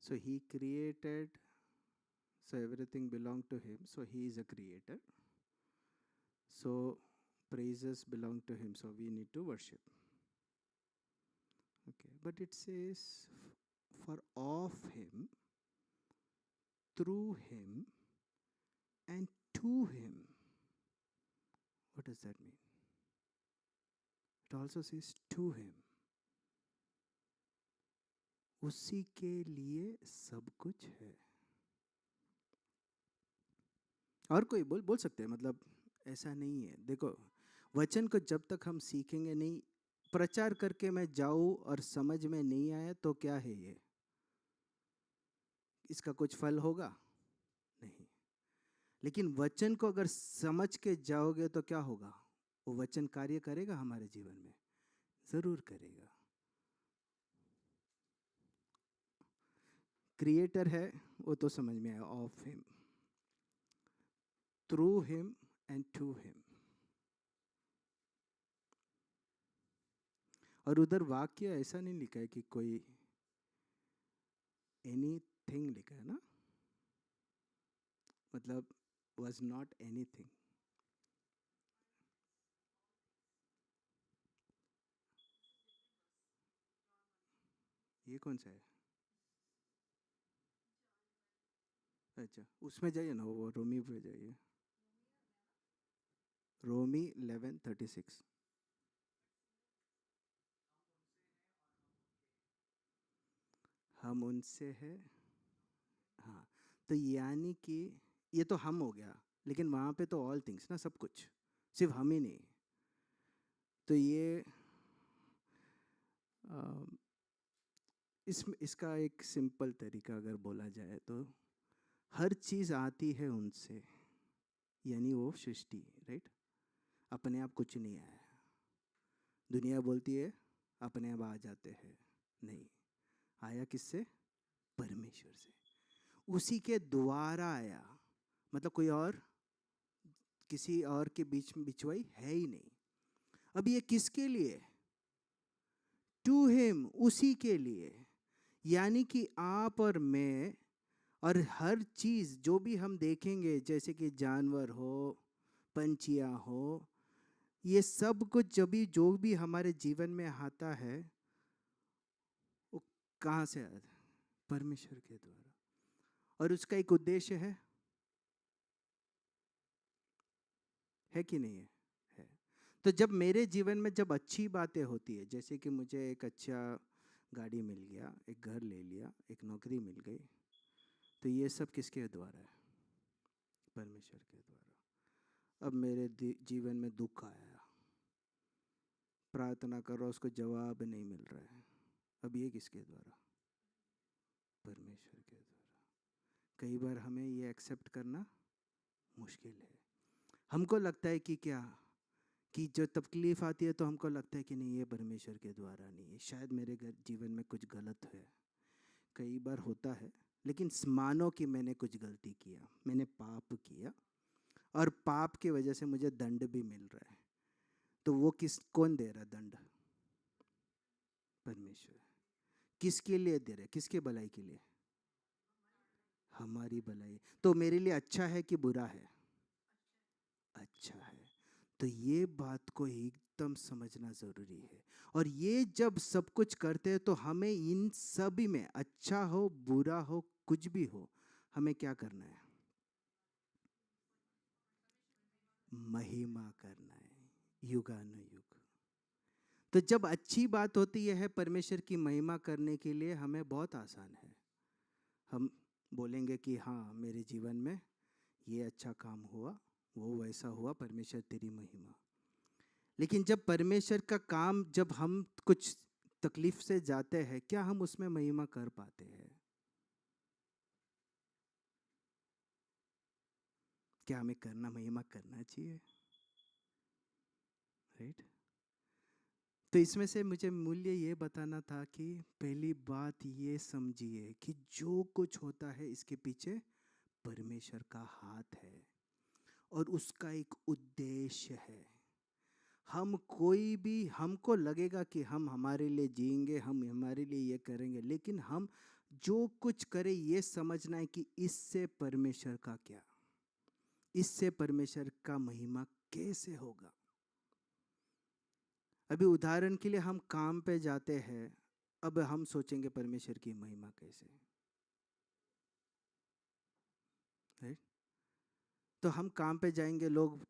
S4: So he created, so everything belonged to him, so he is a creator. So praises belong to him, so we need to worship. Okay, but it says for of him, through him, and to him. What does that mean? It also says to him. उसी के लिए सब कुछ है। और कोई बोल सकते हैं, मतलब ऐसा नहीं है। देखो, वचन को जब तक हम सीखेंगे नहीं, प्रचार करके मैं जाऊं और समझ में नहीं आया तो क्या है ये, इसका कुछ फल होगा नहीं। लेकिन वचन को अगर समझ के जाओगे तो क्या होगा, वो वचन कार्य करेगा हमारे जीवन में, जरूर करेगा। क्रिएटर है वो तो समझ में आया, of him, through him and to him. और उधर वाक्य ऐसा नहीं लिखा है कि कोई एनीथिंग लिखा है ना, मतलब was not anything। ये कौन सा है? अच्छा, उसमें जाइए ना, वो रोमी पे जाइए, रोमी 11:36। हम उनसे है, हाँ। तो यानी कि ये तो हम हो गया, लेकिन वहाँ पे तो ऑल थिंग्स ना, सब कुछ, सिर्फ हम ही नहीं। तो ये इसका एक सिंपल तरीका अगर बोला जाए तो हर चीज़ आती है उनसे, यानी वो सृष्टि, राइट। अपने आप कुछ नहीं आया। दुनिया बोलती है अपने आप आ जाते हैं, नहीं, आया किससे? परमेश्वर से। उसी के द्वारा आया, मतलब कोई और, किसी और के बीच में बिचवाई है ही नहीं। अब ये किसके लिए? टू हिम, उसी के लिए। यानी कि आप और मैं और हर चीज़ जो भी हम देखेंगे, जैसे कि जानवर हो, पंछियाँ हो, ये सब कुछ जो भी हमारे जीवन में आता है, वो कहाँ से आता है? परमेश्वर के द्वारा। और उसका एक उद्देश्य है कि नहीं है? है। तो जब मेरे जीवन में जब अच्छी बातें होती है, जैसे कि मुझे एक अच्छा गाड़ी मिल गया, एक घर ले लिया, एक नौकरी मिल गई, तो ये सब किसके द्वारा है? परमेश्वर के द्वारा। अब मेरे जीवन में दुख आया, प्रार्थना करो, उसको जवाब नहीं मिल रहा है, अब ये किसके द्वारा? परमेश्वर के द्वारा। कई बार हमें ये एक्सेप्ट करना मुश्किल है। हमको लगता है कि क्या, कि जो तकलीफ आती है तो हमको लगता है कि नहीं, ये परमेश्वर के द्वारा नहीं है, शायद मेरे जीवन में कुछ गलत है। कई बार होता है, लेकिन मानो कि मैंने कुछ गलती किया, मैंने पाप किया और पाप की वजह से मुझे दंड भी मिल रहा है, तो वो कौन दे रहा है दंड? परमेश्वर। किसके लिए दे रहे? किसके भलाई के लिए? हमारी भलाई। तो मेरे लिए अच्छा है कि बुरा है? अच्छा है। तो ये बात को एकदम समझना जरूरी है। और ये जब सब कुछ करते हैं तो हमें इन सभी में, अच्छा हो बुरा हो कुछ भी हो, हमें क्या करना है? महिमा करना है, युगानुयुग। तो जब अच्छी बात होती है परमेश्वर की महिमा करने के लिए, हमें बहुत आसान है। हम बोलेंगे कि हाँ, मेरे जीवन में ये अच्छा काम हुआ, वो वैसा हुआ, परमेश्वर तेरी महिमा। लेकिन जब परमेश्वर का काम, जब हम कुछ तकलीफ से जाते हैं, क्या हम उसमें महिमा कर पाते हैं? क्या हमें करना, महिमा करना चाहिए? राइट। तो इसमें से मुझे मूल्य ये बताना था कि पहली बात ये समझिए कि जो कुछ होता है इसके पीछे परमेश्वर का हाथ है और उसका एक उद्देश्य है। हम कोई भी, हमको लगेगा कि हम हमारे लिए जिएंगे, हम हमारे लिए ये करेंगे, लेकिन हम जो कुछ करें ये समझना है कि इससे परमेश्वर का क्या, इससे परमेश्वर का महिमा कैसे होगा। अभी उदाहरण के लिए हम काम पे जाते हैं, अब हम सोचेंगे परमेश्वर की महिमा कैसे, राइट? तो हम काम पे जाएंगे, लोग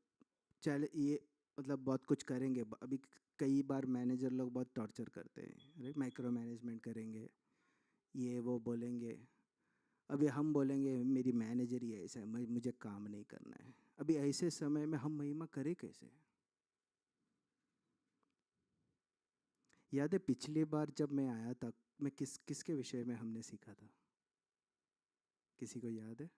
S4: चले ये मतलब बहुत कुछ करेंगे। अभी कई बार मैनेजर लोग बहुत टॉर्चर करते हैं, राइट? माइक्रो मैनेजमेंट करेंगे, ये वो बोलेंगे। अभी हम बोलेंगे मेरी मैनेजर ही ऐसा है, मुझे काम नहीं करना है। अभी ऐसे समय में हम महिमा करें कैसे? याद है पिछली बार जब मैं आया था, मैं किसके विषय में हमने सीखा था? किसी को याद है?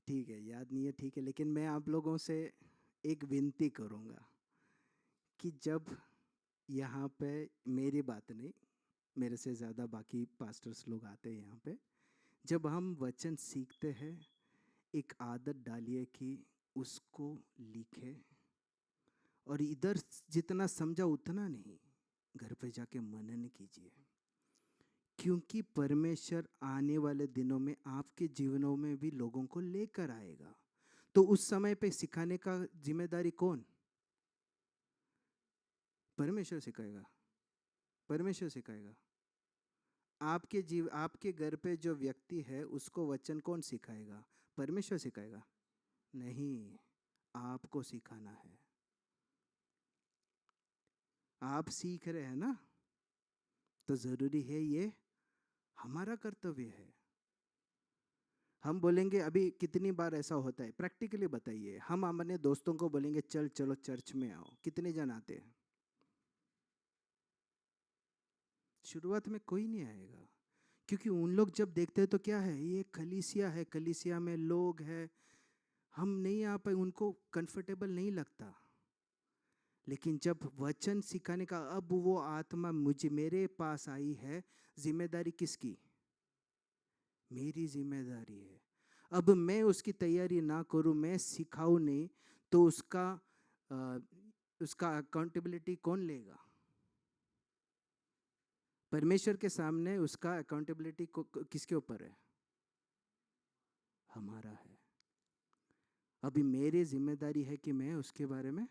S4: ठीक है, याद नहीं है, ठीक है, लेकिन मैं आप लोगों से एक विनती करूँगा कि जब यहाँ पे, मेरी बात नहीं, मेरे से ज़्यादा बाकी पास्टर्स लोग आते हैं यहाँ पे, जब हम वचन सीखते हैं, एक आदत डालिए कि उसको लिखे और इधर जितना समझा उतना नहीं, घर पे जाके मनन कीजिए, क्योंकि परमेश्वर आने वाले दिनों में आपके जीवनों में भी लोगों को लेकर आएगा। तो उस समय पे सिखाने का जिम्मेदारी कौन? परमेश्वर सिखाएगा। परमेश्वर सिखाएगा। आपके घर पे जो व्यक्ति है उसको वचन कौन सिखाएगा? परमेश्वर सिखाएगा? नहीं, आपको सिखाना है। आप सीख रहे हैं ना, तो जरूरी है, ये हमारा कर्तव्य है। हम बोलेंगे, अभी कितनी बार ऐसा होता है, प्रैक्टिकली बताइए, हम अपने दोस्तों को बोलेंगे चल चलो चर्च में आओ, कितने जन आते हैं? शुरुआत में कोई नहीं आएगा, क्योंकि उन लोग जब देखते हैं तो क्या है, ये कलीसिया है, कलीसिया में लोग हैं, हम नहीं आ पाए, उनको कंफर्टेबल नहीं लगता। लेकिन जब वचन सिखाने का, अब वो आत्मा मेरे पास आई है, जिम्मेदारी किसकी? मेरी जिम्मेदारी है। अब मैं उसकी तैयारी ना करूं, मैं सिखाऊं नहीं, तो उसका अकाउंटेबिलिटी कौन लेगा? परमेश्वर के सामने उसका अकाउंटेबिलिटी किसके ऊपर है? हमारा है। अभी मेरी जिम्मेदारी है कि मैं उसके बारे में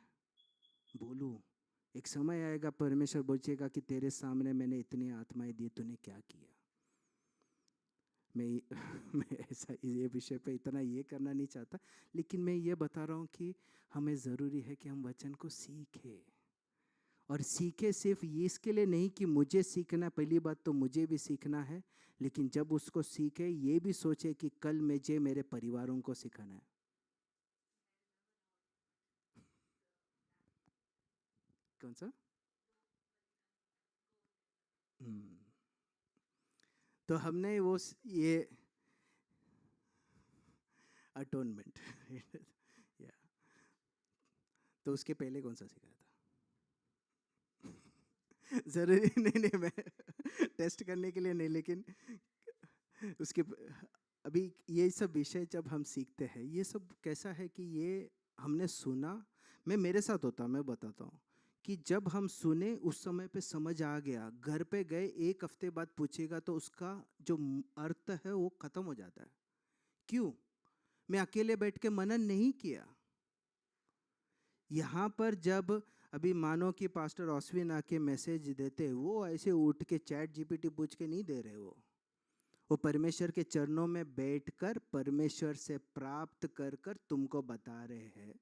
S4: बोलूं। एक समय आएगा परमेश्वर बोलेगा कि तेरे सामने मैंने इतनी आत्माएं दी, तूने क्या किया? मैं मैं ऐसा ये विषय पे इतना ये करना नहीं चाहता, लेकिन मैं ये बता रहा हूँ कि हमें ज़रूरी है कि हम वचन को सीखें, और सीखे सिर्फ ये इसके लिए नहीं कि मुझे सीखना, पहली बात तो मुझे भी सीखना है, लेकिन जब उसको सीखे ये भी सोचे कि कल मुझे मेरे परिवारों को सिखाना है। कौन सा? हम्म, तो हमने ये अटोनमेंट या, तो उसके पहले कौन सा सिखाया था? जरूरी नहीं, नहीं मैं टेस्ट करने के लिए नहीं, लेकिन उसके अभी ये सब विषय जब हम सीखते हैं, ये सब कैसा है कि ये हमने सुना, मैं मेरे साथ होता, मैं बताता हूँ कि जब हम सुने उस समय पे समझ आ गया, घर पे गए 1 हफ्ते बाद पूछेगा तो उसका जो अर्थ है वो खत्म हो जाता है। क्यों? मैं अकेले बैठ के मनन नहीं किया। यहाँ पर जब अभी मानो कि पास्टर ऑस्विन आके मैसेज देते, वो ऐसे उठ के चैट जीपीटी पूछ के नहीं दे रहे, वो परमेश्वर के चरणों में बैठकर परमेश्वर से प्राप्त कर कर तुमको बता रहे हैं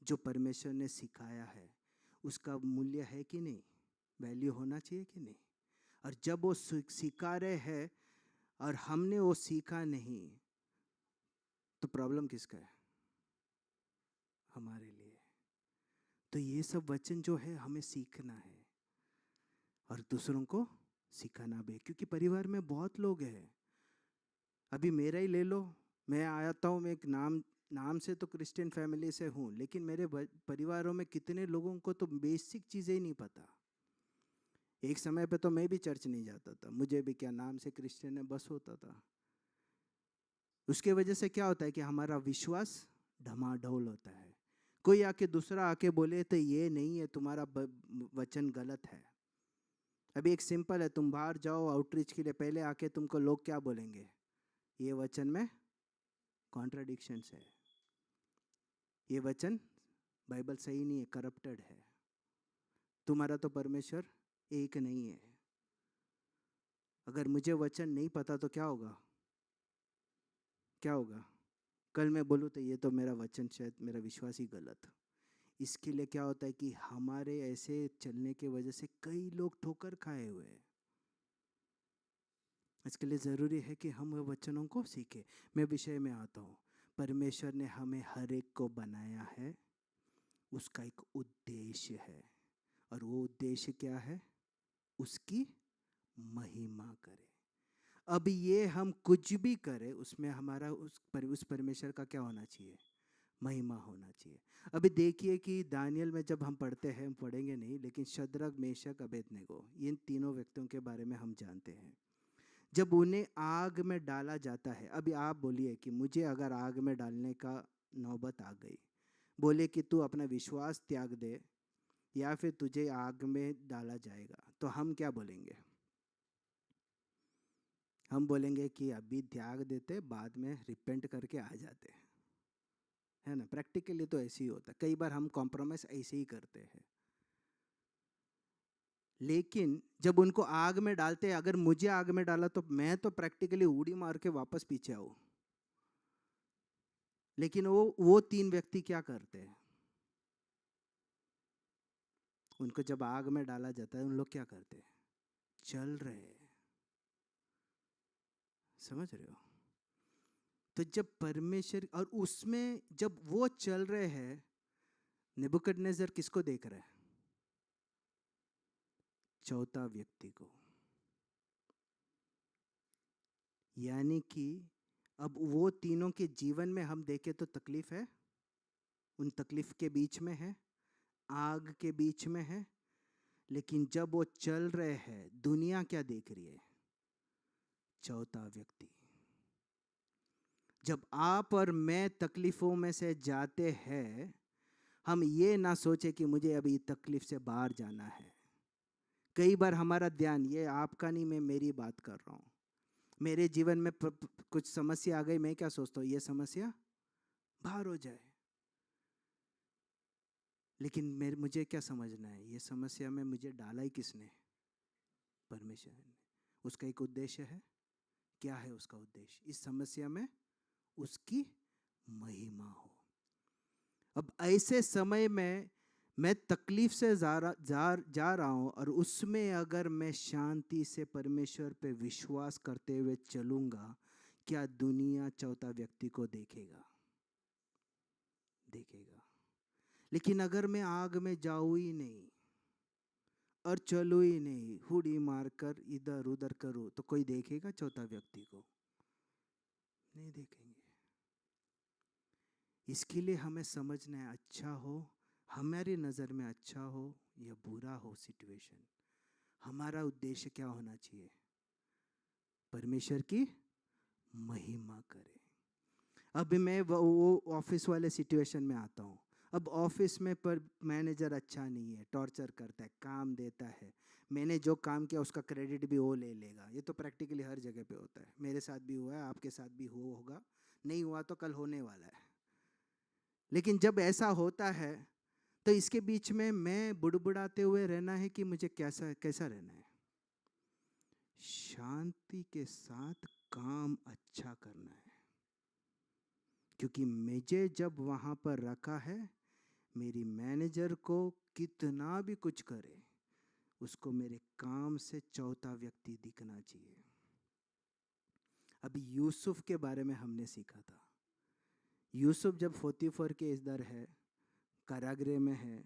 S4: जो परमेश्वर ने सिखाया है उसका मूल्य है कि नहीं, वैल्यू होना चाहिए कि नहीं। और जब वो सिखा रहे हैं और हमने वो सीखा नहीं, तो प्रॉब्लम किसका है? हमारे लिए। तो ये सब वचन जो है हमें सीखना है और दूसरों को सिखाना भी, क्योंकि परिवार में बहुत लोग हैं। अभी मेरा ही ले लो, मैं आता हूँ, मैं एक नाम से तो क्रिश्चियन फैमिली से हूँ, लेकिन मेरे परिवारों में कितने लोगों को तो बेसिक चीज़ें ही नहीं पता। एक समय पे तो मैं भी चर्च नहीं जाता था, मुझे भी क्या नाम से क्रिश्चियन है बस होता था। उसके वजह से क्या होता है कि हमारा विश्वास ढमाढोल होता है। कोई आके दूसरा आके बोले तो ये नहीं है, तुम्हारा वचन गलत है। अभी एक सिंपल है, तुम बाहर जाओ आउटरीच के लिए, पहले आके तुमको लोग क्या बोलेंगे? ये वचन में कॉन्ट्राडिक्शंस है, ये वचन बाइबल सही नहीं है, करप्टेड है, तुम्हारा तो परमेश्वर एक नहीं है। अगर मुझे वचन नहीं पता तो क्या होगा? क्या होगा? कल मैं बोलूँ तो ये तो मेरा वचन शायद मेरा विश्वास ही गलत। इसके लिए क्या होता है कि हमारे ऐसे चलने के वजह से कई लोग ठोकर खाए हुए हैं। इसके लिए ज़रूरी है कि हम वचनों को सीखें। मैं विषय में आता हूँ। परमेश्वर ने हमें हर एक को बनाया है, उसका एक उद्देश्य है, और वो उद्देश्य क्या है? उसकी महिमा करें। अब ये हम कुछ भी करें उसमें हमारा उस परमेश्वर का क्या होना चाहिए? महिमा होना चाहिए। अभी देखिए कि दानियल में जब हम पढ़ते हैं, हम पढ़ेंगे नहीं, लेकिन शद्रक, मेशक, अबेदनगो, इन तीनों व्यक्तियों के बारे में हम जानते हैं। जब उन्हें आग में डाला जाता है, अभी आप बोलिए कि मुझे अगर आग में डालने का नौबत आ गई, बोले कि तू अपना विश्वास त्याग दे या फिर तुझे आग में डाला जाएगा, तो हम क्या बोलेंगे? हम बोलेंगे कि अभी त्याग देते, बाद में रिपेंट करके आ जाते, है ना? प्रैक्टिकली तो ऐसे ही होता है। कई बार हम कॉम्प्रोमाइज ऐसे ही करते हैं। लेकिन जब उनको आग में डालते, अगर मुझे आग में डाला तो मैं तो प्रैक्टिकली उड़ी मार के वापस पीछे आऊं। लेकिन वो 3 व्यक्ति क्या करते हैं? उनको जब आग में डाला जाता है, उन लोग क्या करते हैं? चल रहे हैं। समझ रहे हो? तो जब परमेश्वर, और उसमें जब वो चल रहे हैं, नेबुकदनेस्सर किसको देख रहा है? चौथा व्यक्ति को। यानी कि अब वो तीनों के जीवन में हम देखें तो तकलीफ है, उन तकलीफ के बीच में है, आग के बीच में है, लेकिन जब वो चल रहे हैं, दुनिया क्या देख रही है? चौथा व्यक्ति। जब आप और मैं तकलीफों में से जाते हैं, हम ये ना सोचे कि मुझे अभी तकलीफ से बाहर जाना है। कई बार हमारा ध्यान, ये आपका नहीं, मैं मेरी बात कर रहा हूँ, मेरे जीवन में कुछ समस्या आ गई, मैं क्या सोचता हूँ? ये समस्या बाहर हो जाए। लेकिन मुझे क्या समझना है, ये समस्या में मुझे डाला ही किसने? परमेश्वर ने। उसका एक उद्देश्य है क्या है उसका उद्देश्य? इस समस्या में उसकी महिमा हो। अब ऐसे समय में मैं तकलीफ से जा रहा हूँ और उसमें अगर मैं शांति से परमेश्वर पे विश्वास करते हुए चलूँगा, क्या दुनिया चौथा व्यक्ति को देखेगा? देखेगा। लेकिन अगर मैं आग में जाऊँ ही नहीं और चलूँ ही नहीं, हुडी मारकर इधर उधर करूँ, तो कोई देखेगा चौथा व्यक्ति को? नहीं देखेंगे। इसके लिए हमें समझना है, अच्छा हो, हमारी नज़र में अच्छा हो या बुरा हो सिचुएशन, हमारा उद्देश्य क्या होना चाहिए? परमेश्वर की महिमा करे। अब मैं वो ऑफिस वाले सिचुएशन में आता हूँ। अब ऑफिस में पर मैनेजर अच्छा नहीं है, टॉर्चर करता है, काम देता है, मैंने जो काम किया उसका क्रेडिट भी वो ले लेगा। ये तो प्रैक्टिकली हर जगह पे होता है, मेरे साथ भी हुआ है, आपके साथ भी होगा, नहीं हुआ तो कल होने वाला है। लेकिन जब ऐसा होता है तो इसके बीच में मैं बुड़बुड़ाते हुए रहना है कि मुझे कैसा रहना है? शांति के साथ काम अच्छा करना है, क्योंकि मुझे जब वहाँ पर रखा है, मेरी मैनेजर को कितना भी कुछ करे, उसको मेरे काम से चौथा व्यक्ति दिखना चाहिए। अभी यूसुफ के बारे में हमने सीखा था। यूसुफ जब 44 के इधर है, कारागृह में है,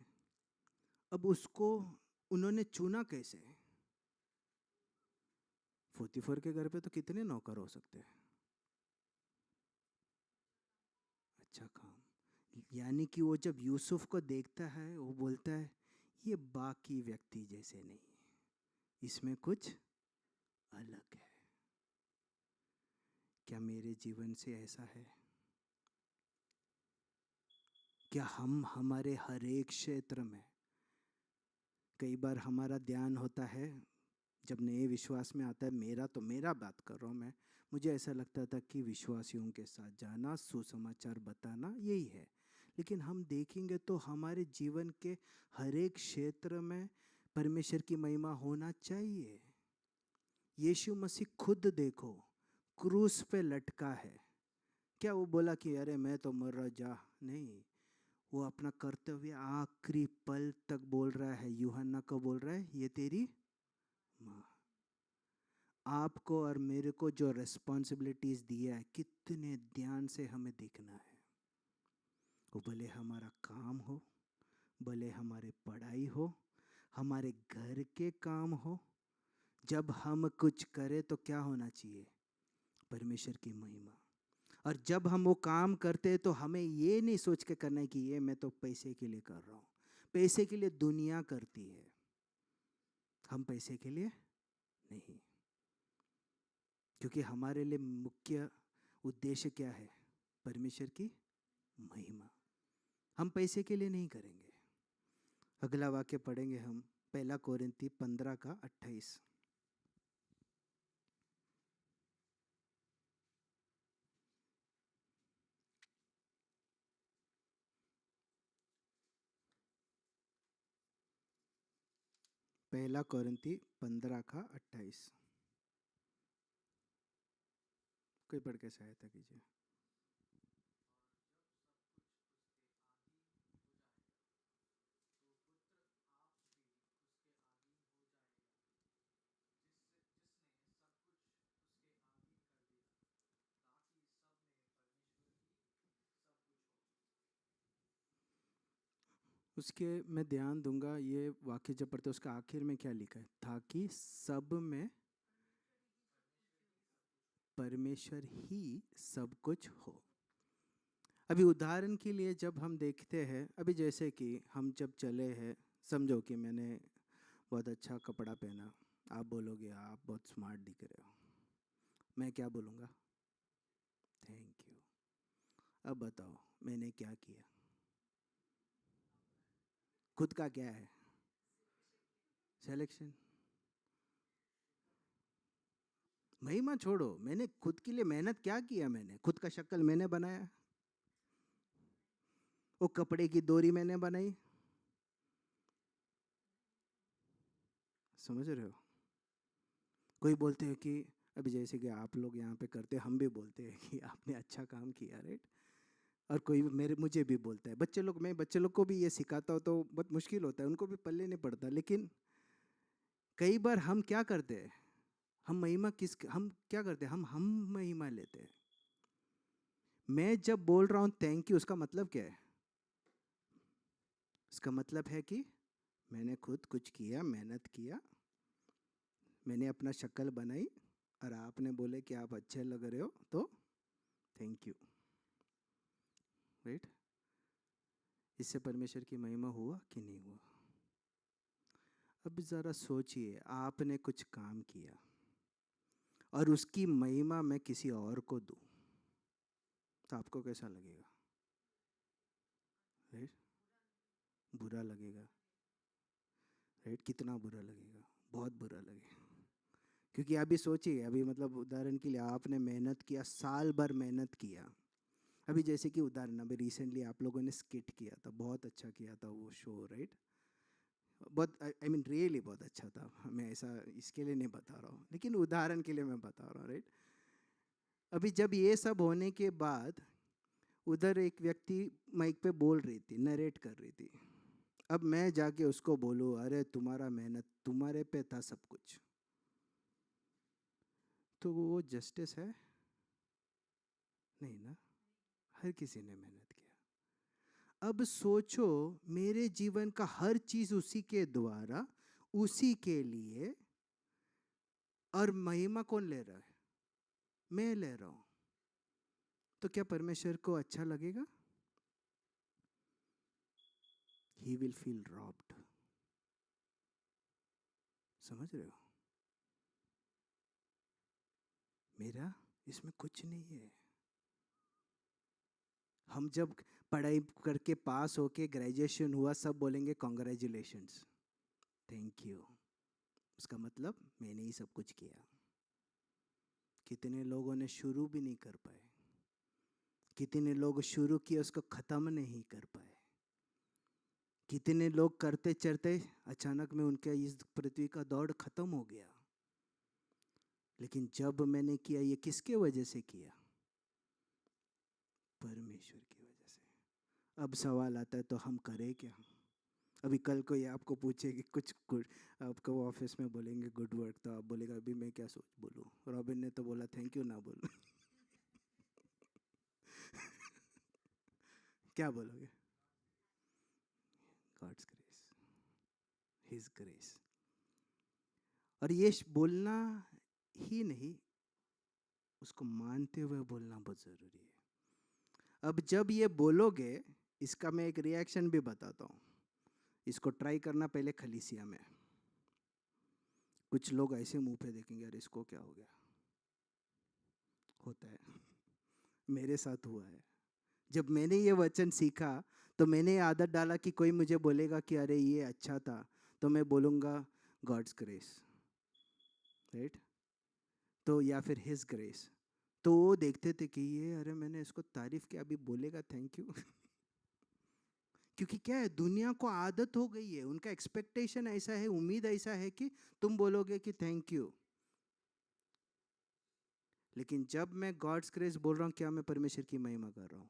S4: अब उसको उन्होंने चुना कैसे? 44 के घर पे तो कितने नौकर हो सकते हैं? अच्छा काम, यानी कि वो जब यूसुफ को देखता है, वो बोलता है ये बाकी व्यक्ति जैसे नहीं, इसमें कुछ अलग है। क्या मेरे जीवन से ऐसा है? क्या हम हमारे हर एक क्षेत्र में, कई बार हमारा ध्यान होता है जब नए विश्वास में आता है, मेरा बात कर रहा हूँ मैं, मुझे ऐसा लगता था कि विश्वासियों के साथ जाना, सुसमाचार बताना, यही है। लेकिन हम देखेंगे तो हमारे जीवन के हर एक क्षेत्र में परमेश्वर की महिमा होना चाहिए। यीशु मसीह खुद देखो, क्रूस पे लटका है, क्या वो बोला कि अरे मैं तो मर रहा, जा? नहीं, वो अपना कर्तव्य आखिरी पल तक बोल रहा है। यूहन्ना को बोल रहा है, ये तेरी माँ। आपको और मेरे को जो रिस्पॉन्सिबिलिटीज दिया है, कितने ध्यान से हमें देखना है। वो भले हमारा काम हो, भले हमारे पढ़ाई हो, हमारे घर के काम हो, जब हम कुछ करें तो क्या होना चाहिए? परमेश्वर की महिमा। और जब हम वो काम करते हैं तो हमें ये नहीं सोच के करना है कि ये मैं तो पैसे के लिए कर रहा हूँ। पैसे के लिए दुनिया करती है, हम पैसे के लिए नहीं। क्योंकि हमारे लिए मुख्य उद्देश्य क्या है? परमेश्वर की महिमा। हम पैसे के लिए नहीं करेंगे। अगला वाक्य पढ़ेंगे हम, 1 कोरिन्थी 15 का 28। पहला कोरिन्थी 15 का 28। कोई पढ़ के सहायता कीजिए। उसके मैं ध्यान दूंगा, ये वाक्य जब पढ़ते उसका आखिर में क्या लिखा है? ताकि सब में परमेश्वर ही सब कुछ हो। अभी उदाहरण के लिए जब हम देखते हैं, अभी जैसे कि हम जब चले हैं, समझो कि मैंने बहुत अच्छा कपड़ा पहना, आप बोलोगे आप बहुत स्मार्ट दिख रहे हो, मैं क्या बोलूँगा? Thank you. अब बताओ मैंने क्या किया? खुद का क्या है? सिलेक्शन। महिमा छोड़ो, मैंने खुद के लिए मेहनत क्या किया? मैंने खुद का शक्ल मैंने बनाया, वो कपड़े की डोरी मैंने बनाई। समझ रहे हो? कोई बोलते हैं कि अभी जैसे कि आप लोग यहाँ पे करते, हम भी बोलते हैं कि आपने अच्छा काम किया, राइट। और कोई मुझे भी बोलता है, मैं बच्चे लोग को भी ये सिखाता हूँ तो बहुत मुश्किल होता है, उनको भी पल्ले नहीं पड़ता। लेकिन कई बार हम क्या करते हैं, हम क्या करते हैं, हम महिमा लेते हैं। मैं जब बोल रहा हूँ थैंक यू, उसका मतलब क्या है? इसका मतलब है कि मैंने खुद कुछ किया, मेहनत किया, मैंने अपना शक्ल बनाई और आपने बोले कि आप अच्छे लग रहे हो तो थैंक यू, राइट। इससे परमेश्वर की महिमा हुआ कि नहीं हुआ? अब ज़रा सोचिए, आपने कुछ काम किया और उसकी महिमा मैं किसी और को दूं तो आपको कैसा लगेगा? राइट, बुरा लगेगा, राइट। कितना बुरा लगेगा? बहुत बुरा लगेगा। क्योंकि अभी सोचिए, अभी मतलब उदाहरण के लिए आपने मेहनत किया, साल भर मेहनत किया। अभी जैसे कि उदाहरण, अभी रिसेंटली आप लोगों ने स्किट किया था, बहुत अच्छा किया था वो शो, राइट। बहुत आई मीन रियली बहुत अच्छा था। मैं ऐसा इसके लिए नहीं बता रहा हूँ, लेकिन उदाहरण के लिए मैं बता रहा हूँ, राइट। अभी जब ये सब होने के बाद उधर एक व्यक्ति माइक पे बोल रही थी, नरेट कर रही थी। अब मैं जाके उसको बोलूँ, अरे तुम्हारा मेहनत, तुम्हारे पे था सब कुछ, तो वो जस्टिस है? नहीं ना, हर किसी ने मेहनत किया। अब सोचो, मेरे जीवन का हर चीज उसी के द्वारा, उसी के लिए, और महिमा कौन ले रहा है? मैं ले रहा हूं। तो क्या परमेश्वर को अच्छा लगेगा? He will feel robbed. समझ रहे हो? मेरा इसमें कुछ नहीं है। हम जब पढ़ाई करके पास होके ग्रेजुएशन हुआ, सब बोलेंगे कॉन्ग्रेचुलेशंस, थैंक यू। उसका मतलब मैंने ही सब कुछ किया। कितने लोगों ने शुरू भी नहीं कर पाए, कितने लोग शुरू किए उसको ख़त्म नहीं कर पाए, कितने लोग करते चलते अचानक में उनके इस पृथ्वी का दौड़ ख़त्म हो गया। लेकिन जब मैंने किया, ये किसके वजह से किया? परमेश्वर की वजह से। अब सवाल आता है, तो हम करें क्या? अभी कल को ये आपको पूछे कि कुछ गुड, आपको ऑफिस में बोलेंगे गुड वर्क, तो आप बोलेगा अभी मैं क्या सोच बोलूँ? रॉबिन ने तो बोला थैंक यू ना बोल क्या बोलोगे? God's grace, his grace. और ये बोलना ही नहीं, उसको मानते हुए बोलना बहुत ज़रूरी है। अब जब ये बोलोगे, इसका मैं एक रिएक्शन भी बताता हूँ। इसको ट्राई करना पहले खलीसिया में। कुछ लोग ऐसे मुंह पे देखेंगे, अरे इसको क्या हो गया? होता है, मेरे साथ हुआ है। जब मैंने ये वचन सीखा तो मैंने ये आदत डाला कि कोई मुझे बोलेगा कि अरे ये अच्छा था, तो मैं बोलूँगा गॉड्स ग्रेस, राइट। तो या फिर हिज ग्रेस। तो वो देखते थे कि ये, अरे मैंने इसको तारीफ किया, अभी बोलेगा थैंक यू क्योंकि क्या है, दुनिया को आदत हो गई है, उनका एक्सपेक्टेशन ऐसा है, उम्मीद ऐसा है कि तुम बोलोगे कि थैंक यू। लेकिन जब मैं गॉड्स ग्रेस बोल रहा हूँ, क्या मैं परमेश्वर की महिमा कर रहा हूँ?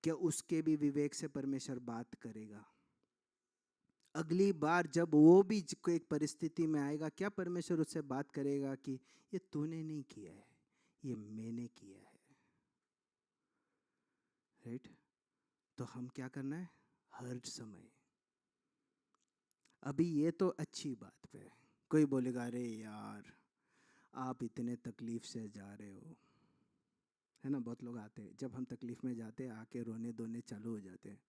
S4: क्या उसके भी विवेक से परमेश्वर बात करेगा? अगली बार जब वो भी कोई एक परिस्थिति में आएगा, क्या परमेश्वर उससे बात करेगा कि ये तूने नहीं किया है, ये मैंने किया है, राइट। तो हम क्या करना है हर समय? अभी ये तो अच्छी बात पे कोई बोलेगा अरे यार आप इतने तकलीफ से जा रहे हो, है ना। बहुत लोग आते हैं, जब हम तकलीफ में जाते हैं आके रोने धोने चालू हो जाते हैं।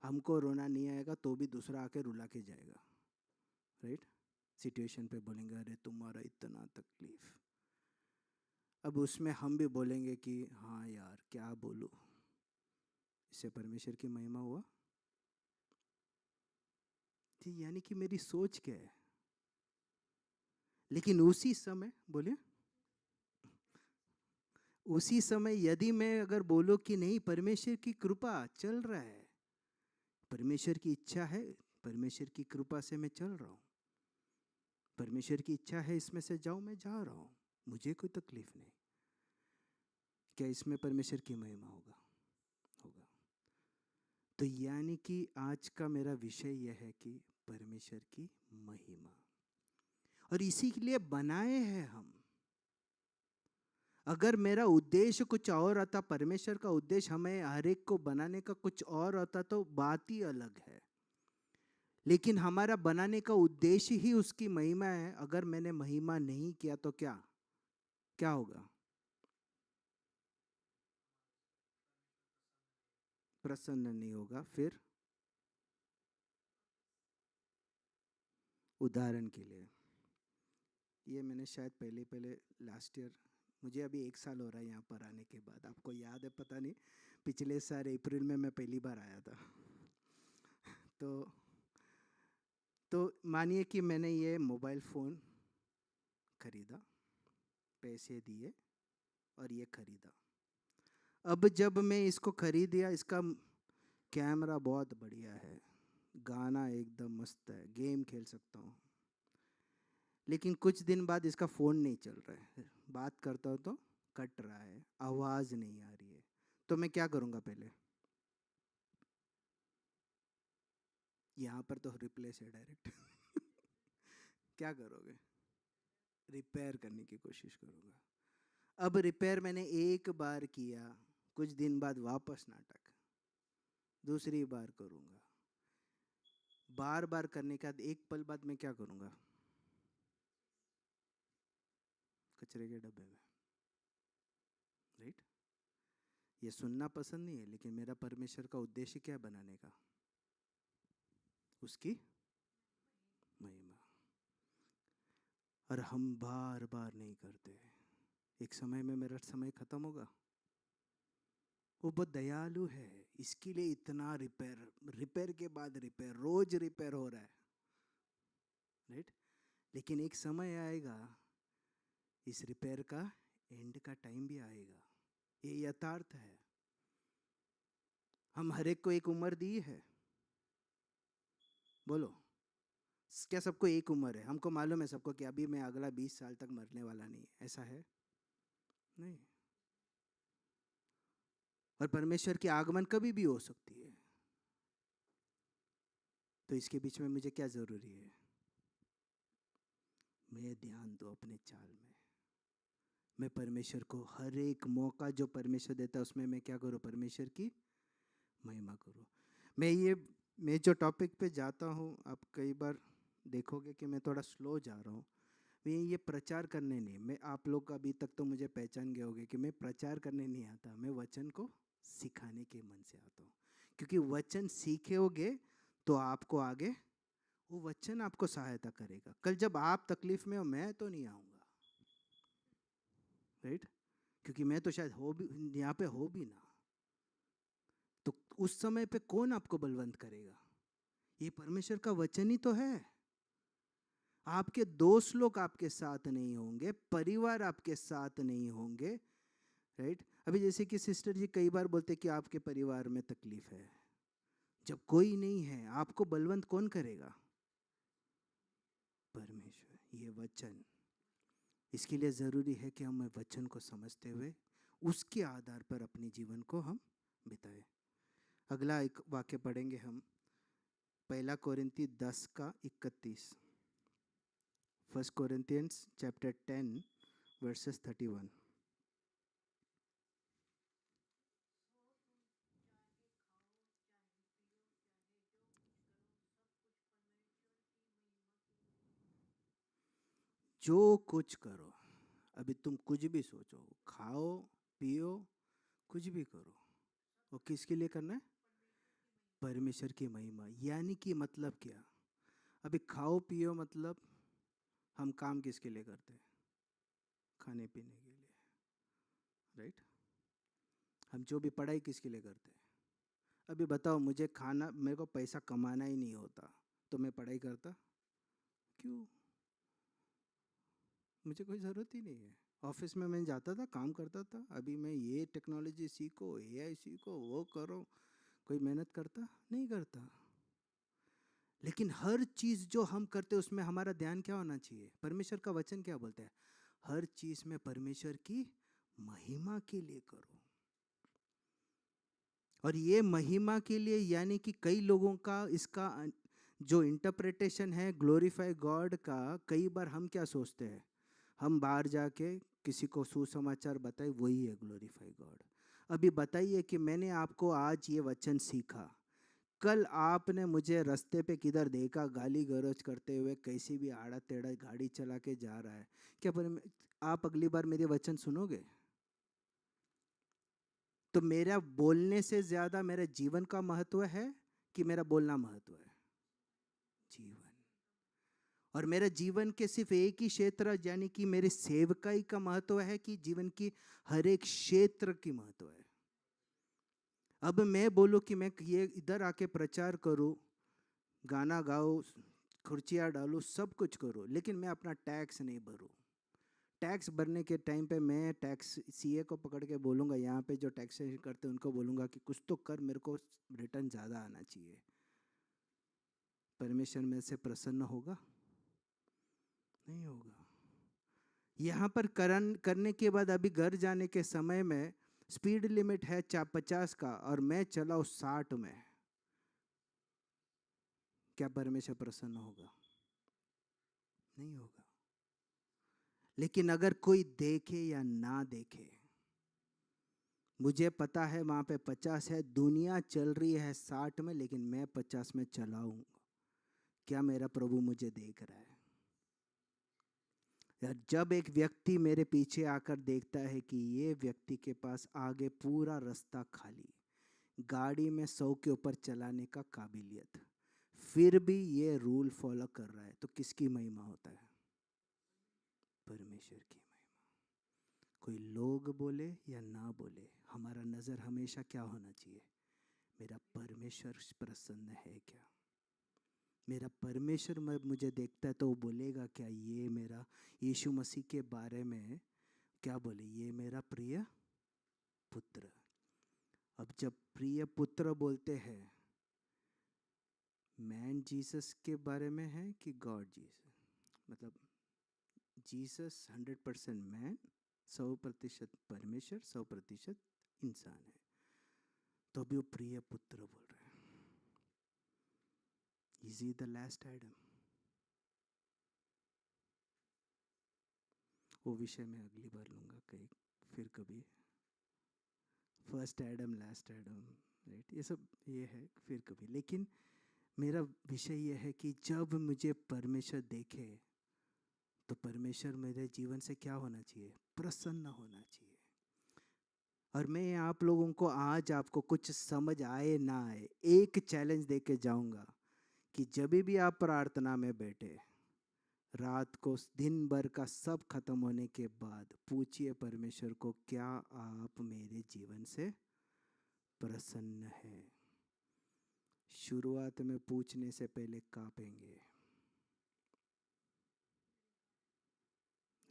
S4: हमको रोना नहीं आएगा तो भी दूसरा आके रुला के जाएगा, राइट। सिचुएशन पे बोलेंगे अरे तुम्हारा इतना तकलीफ। अब उसमें हम भी बोलेंगे कि हाँ यार क्या बोलूँ, इससे परमेश्वर की महिमा हुआ? जी, यानी कि मेरी सोच क्या है। लेकिन उसी समय बोलिए, उसी समय यदि मैं अगर बोलूँ कि नहीं परमेश्वर की कृपा चल रहा है, परमेश्वर की इच्छा है, परमेश्वर की कृपा से मैं चल रहा हूँ, परमेश्वर की इच्छा है इसमें से जाऊँ, मैं जा रहा हूँ, मुझे कोई तकलीफ नहीं, क्या इसमें परमेश्वर की महिमा होगा? होगा। तो यानी कि आज का मेरा विषय यह है कि परमेश्वर की महिमा, और इसी के लिए बनाए हैं हम। अगर मेरा उद्देश्य कुछ और होता, परमेश्वर का उद्देश्य हमें हर एक को बनाने का कुछ और होता, तो बात ही अलग है। लेकिन हमारा बनाने का उद्देश्य ही उसकी महिमा है। अगर मैंने महिमा नहीं किया तो क्या क्या होगा? प्रसन्न नहीं होगा। फिर उदाहरण के लिए, ये मैंने शायद पहले लास्ट ईयर, मुझे अभी 1 साल हो रहा है यहाँ पर आने के बाद, आपको याद है पता नहीं, पिछले साल अप्रैल में मैं पहली बार आया था। तो मानिए कि मैंने ये मोबाइल फ़ोन खरीदा, पैसे दिए और ये खरीदा। अब जब मैं इसको खरीदिया, इसका कैमरा बहुत बढ़िया है, गाना एकदम मस्त है, गेम खेल सकता हूँ। लेकिन कुछ दिन बाद इसका फ़ोन नहीं चल रहा है, बात करता हूँ तो कट रहा है, आवाज़ नहीं आ रही है। तो मैं क्या करूँगा? पहले यहाँ पर तो रिप्लेस है डायरेक्ट। क्या करोगे? रिपेयर करने की कोशिश करूँगा। अब रिपेयर मैंने एक बार किया, कुछ दिन बाद वापस नाटक, दूसरी बार करूँगा। बार बार करने के बाद एक पल बाद मैं क्या करूँगा? कचरे के डब्बे में, राइट? ये सुनना पसंद नहीं है, लेकिन मेरा परमेश्वर का उद्देश्य क्या है बनाने का? उसकी महिमा। और हम बार बार नहीं करते। एक समय में मेरा समय खत्म होगा। वो बहुत दयालु है, इसके लिए इतना रिपेयर के बाद रिपेयर, रोज रिपेयर हो रहा है, राइट? लेकिन एक समय आएगा, इस रिपेयर का एंड का टाइम भी आएगा। ये यथार्थ है। हम हर एक को एक उम्र दी है, बोलो क्या सबको एक उम्र है? हमको मालूम है सबको कि अभी मैं अगला 20 साल तक मरने वाला नहीं, ऐसा है? नहीं। और परमेश्वर की आगमन कभी भी हो सकती है। तो इसके बीच में मुझे क्या जरूरी है? मैं ध्यान दूं अपने चाल में। मैं परमेश्वर को हर एक मौका जो परमेश्वर देता है उसमें मैं क्या करूं? परमेश्वर की महिमा करूं। मैं जो टॉपिक पे जाता हूं, आप कई बार देखोगे कि मैं थोड़ा स्लो जा रहा हूं। मैं ये प्रचार करने नहीं, मैं आप लोग अभी तक तो मुझे पहचान गए होगे कि मैं प्रचार करने नहीं आता, मैं वचन को सिखाने के मन से आता हूँ। क्योंकि वचन सीखे होगे तो आपको आगे वो वचन आपको सहायता करेगा। कल जब आप तकलीफ में हो, मैं तो नहीं आऊँगा, राइट? क्योंकि मैं तो शायद हो भी यहाँ पे हो भी ना, तो उस समय पे कौन आपको बलवंत करेगा? ये परमेश्वर का वचन ही तो है। आपके दोस्त लोग आपके साथ नहीं होंगे, परिवार आपके साथ नहीं होंगे, राइट? अभी जैसे कि सिस्टर जी कई बार बोलते कि आपके परिवार में तकलीफ है। जब कोई नहीं है, आपको बलवंत कौन करेगा? परमेश्वर। ये वचन, इसके लिए ज़रूरी है कि हम वचन को समझते हुए उसके आधार पर अपने जीवन को हम बिताएं। अगला एक वाक्य पढ़ेंगे हम, 1 कोरिन्थी 10:31। 1 Corinthians chapter 10 verses 31। जो कुछ करो, अभी तुम कुछ भी सोचो, खाओ पियो कुछ भी करो, वो किसके लिए करना है? परमेश्वर की महिमा। यानी कि मतलब क्या? अभी खाओ पियो मतलब हम काम किसके लिए करते हैं? खाने पीने के लिए, राइट? हम जो भी पढ़ाई किसके लिए करते हैं? अभी बताओ, मुझे खाना, मेरे को पैसा कमाना ही नहीं होता तो मैं पढ़ाई करता क्यों? मुझे कोई ज़रूरत ही नहीं है। ऑफिस में मैं जाता था, काम करता था, अभी मैं ये टेक्नोलॉजी सीखो, एआई सीखो, वो करो, कोई मेहनत करता नहीं करता। लेकिन हर चीज़ जो हम करते उसमें हमारा ध्यान क्या होना चाहिए? परमेश्वर का वचन क्या बोलता है? हर चीज में परमेश्वर की महिमा के लिए करो। और ये महिमा के लिए यानी कि कई लोगों का इसका जो इंटरप्रिटेशन है ग्लोरीफाई गॉड का, कई बार हम क्या सोचते हैं, हम बाहर जाके किसी को सुसमाचार बताए वही है ग्लोरीफाई गॉड। अभी बताइए कि मैंने आपको आज ये वचन सीखा, कल आपने मुझे रास्ते पे किधर देखा गाली गलौज करते हुए, कैसी भी आड़ा टेढ़ा गाड़ी चला के जा रहा है, क्या आप अगली बार मेरे वचन सुनोगे? तो मेरा बोलने से ज्यादा मेरे जीवन का महत्व है कि मेरा बोलना महत्व है? जीवन। और मेरा जीवन के सिर्फ एक ही क्षेत्र यानी कि मेरे सेवकाई का महत्व है कि जीवन की हर एक क्षेत्र की महत्व है? अब मैं बोलूं कि मैं ये इधर आके प्रचार करूं, गाना गाओ, खुर्चियाँ डालूं, सब कुछ करूं, लेकिन मैं अपना टैक्स नहीं भरूं। टैक्स भरने के टाइम पे मैं टैक्स सीए को पकड़ के बोलूँगा, यहाँ पे जो टैक्सेशन करते हैं उनको बोलूँगा कि कुछ तो कर, मेरे को रिटर्न ज़्यादा आना चाहिए। परमेश्वर मेरे से प्रसन्न होगा? नहीं होगा। यहाँ पर करने के बाद अभी घर जाने के समय में स्पीड लिमिट है 50 का और मैं चलाऊँ 60 में, क्या परमेश्वर प्रसन्न होगा? नहीं होगा। लेकिन अगर कोई देखे या ना देखे, मुझे पता है वहाँ पे 50 है, दुनिया चल रही है 60 में, लेकिन मैं 50 में चलाऊंगा, क्या मेरा प्रभु मुझे देख रहा है? यार जब एक व्यक्ति मेरे पीछे आकर देखता है कि ये व्यक्ति के पास आगे पूरा रास्ता खाली, गाड़ी में 100 के ऊपर चलाने का काबिलियत, फिर भी ये रूल फॉलो कर रहा है, तो किसकी महिमा होता है? परमेश्वर की महिमा। कोई लोग बोले या ना बोले, हमारा नज़र हमेशा क्या होना चाहिए? मेरा परमेश्वर प्रसन्न है क्या? मेरा परमेश्वर मुझे देखता है तो वो बोलेगा क्या, ये मेरा यीशु मसीह के बारे में क्या बोले, ये मेरा प्रिय पुत्र। अब जब प्रिय पुत्र बोलते हैं, मैन जीसस के बारे में है कि गॉड जीसस? मतलब जीसस 100% मैन, 100% परमेश्वर, 100% इंसान है, तो भी वो प्रिय पुत्र बोल रहे हैं। Is he the last Adam? वो विषय मैं अगली बार लूँगा कहीं फिर कभी। First Adam, last Adam, right, ये सब ये है फिर कभी। लेकिन मेरा विषय ये है कि जब मुझे परमेश्वर देखे तो परमेश्वर मेरे जीवन से क्या होना चाहिए? प्रसन्न होना चाहिए। और मैं आप लोगों को आज आपको कुछ समझ आए ना आए, एक चैलेंज दे के जाऊँगा कि जब भी आप प्रार्थना में बैठे, रात को दिन भर का सब खत्म होने के बाद पूछिए परमेश्वर को, क्या आप मेरे जीवन से प्रसन्न हैं? शुरुआत में पूछने से पहले कांपेंगे,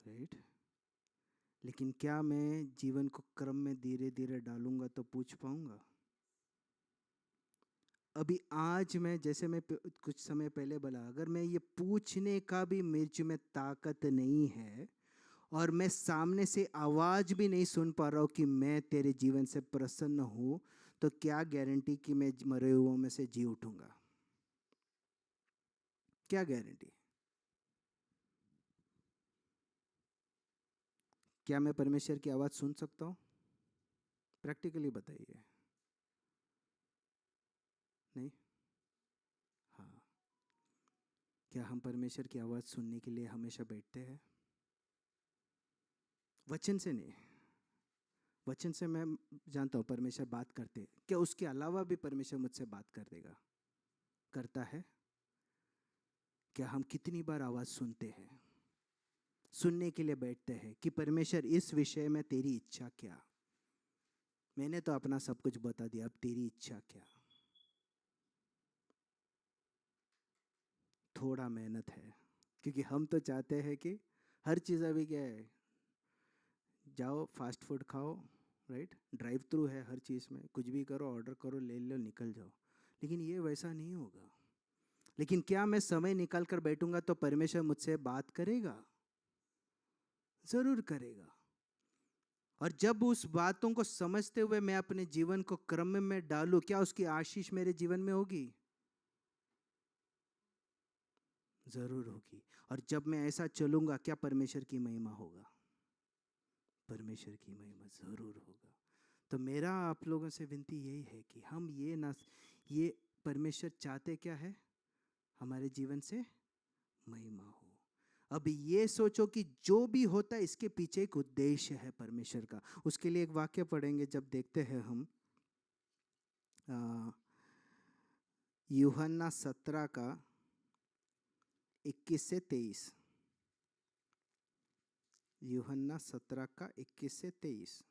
S4: राइट? लेकिन क्या मैं जीवन को क्रम में धीरे धीरे डालूंगा तो पूछ पाऊंगा? अभी आज मैं जैसे मैं कुछ समय पहले बोला, अगर मैं ये पूछने का भी मुझ में ताकत नहीं है और मैं सामने से आवाज भी नहीं सुन पा रहा हूँ कि मैं तेरे जीवन से प्रसन्न हूँ, तो क्या गारंटी कि मैं मरे हुओं में से जी उठूंगा? क्या गारंटी? क्या मैं परमेश्वर की आवाज सुन सकता हूँ? प्रैक्टिकली बताइए। नहीं? हाँ। क्या हम परमेश्वर की आवाज सुनने के लिए हमेशा बैठते हैं? वचन से नहीं, वचन से मैं जानता हूँ परमेश्वर बात करते, क्या उसके अलावा भी परमेश्वर मुझसे बात कर देगा? करता है? क्या हम कितनी बार आवाज सुनते हैं, सुनने के लिए बैठते हैं कि परमेश्वर इस विषय में तेरी इच्छा क्या? मैंने तो अपना सब कुछ बता दिया, अब तेरी इच्छा क्या? थोड़ा मेहनत है, क्योंकि हम तो चाहते हैं कि हर चीज़ अभी क्या है, जाओ फास्ट फूड खाओ, राइट, ड्राइव थ्रू है हर चीज़ में, कुछ भी करो, ऑर्डर करो, ले लो, निकल जाओ। लेकिन ये वैसा नहीं होगा। लेकिन क्या मैं समय निकाल कर बैठूंगा तो परमेश्वर मुझसे बात करेगा? ज़रूर करेगा। और जब उस बातों को समझते हुए मैं अपने जीवन को क्रम में डालूं, क्या उसकी आशीष मेरे जीवन में होगी? ज़रूर होगी। और जब मैं ऐसा चलूंगा, क्या परमेश्वर की महिमा होगा? परमेश्वर की महिमा ज़रूर होगा। तो मेरा आप लोगों से विनती यही है कि हम ये परमेश्वर चाहते क्या है? हमारे जीवन से महिमा हो। अब ये सोचो कि जो भी होता है इसके पीछे एक उद्देश्य है परमेश्वर का। उसके लिए एक वाक्य पढ़ेंगे, जब देखते हैं हम यूहन्ना 17 का 21 से 23। यूहन्ना 17 का 21 से 23।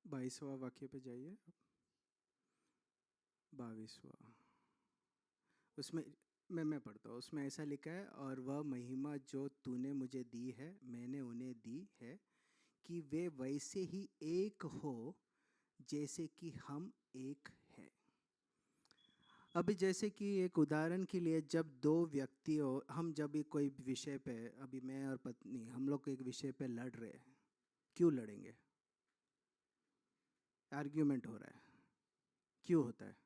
S4: बाईसवां वाक्य पे जाइए। 22वां, उसमें मैं पढ़ता हूँ। उसमें ऐसा लिखा है, और वह महिमा जो तूने मुझे दी है मैंने उन्हें दी है, कि वे वैसे ही एक हो जैसे कि हम एक हैं। अभी जैसे कि एक उदाहरण के लिए, जब दो व्यक्ति हो, हम जब भी कोई विषय पे, अभी मैं और पत्नी हम लोग एक विषय पे लड़ रहे हैं, क्यों लड़ेंगे? आर्ग्यूमेंट हो रहा है, क्यों होता है?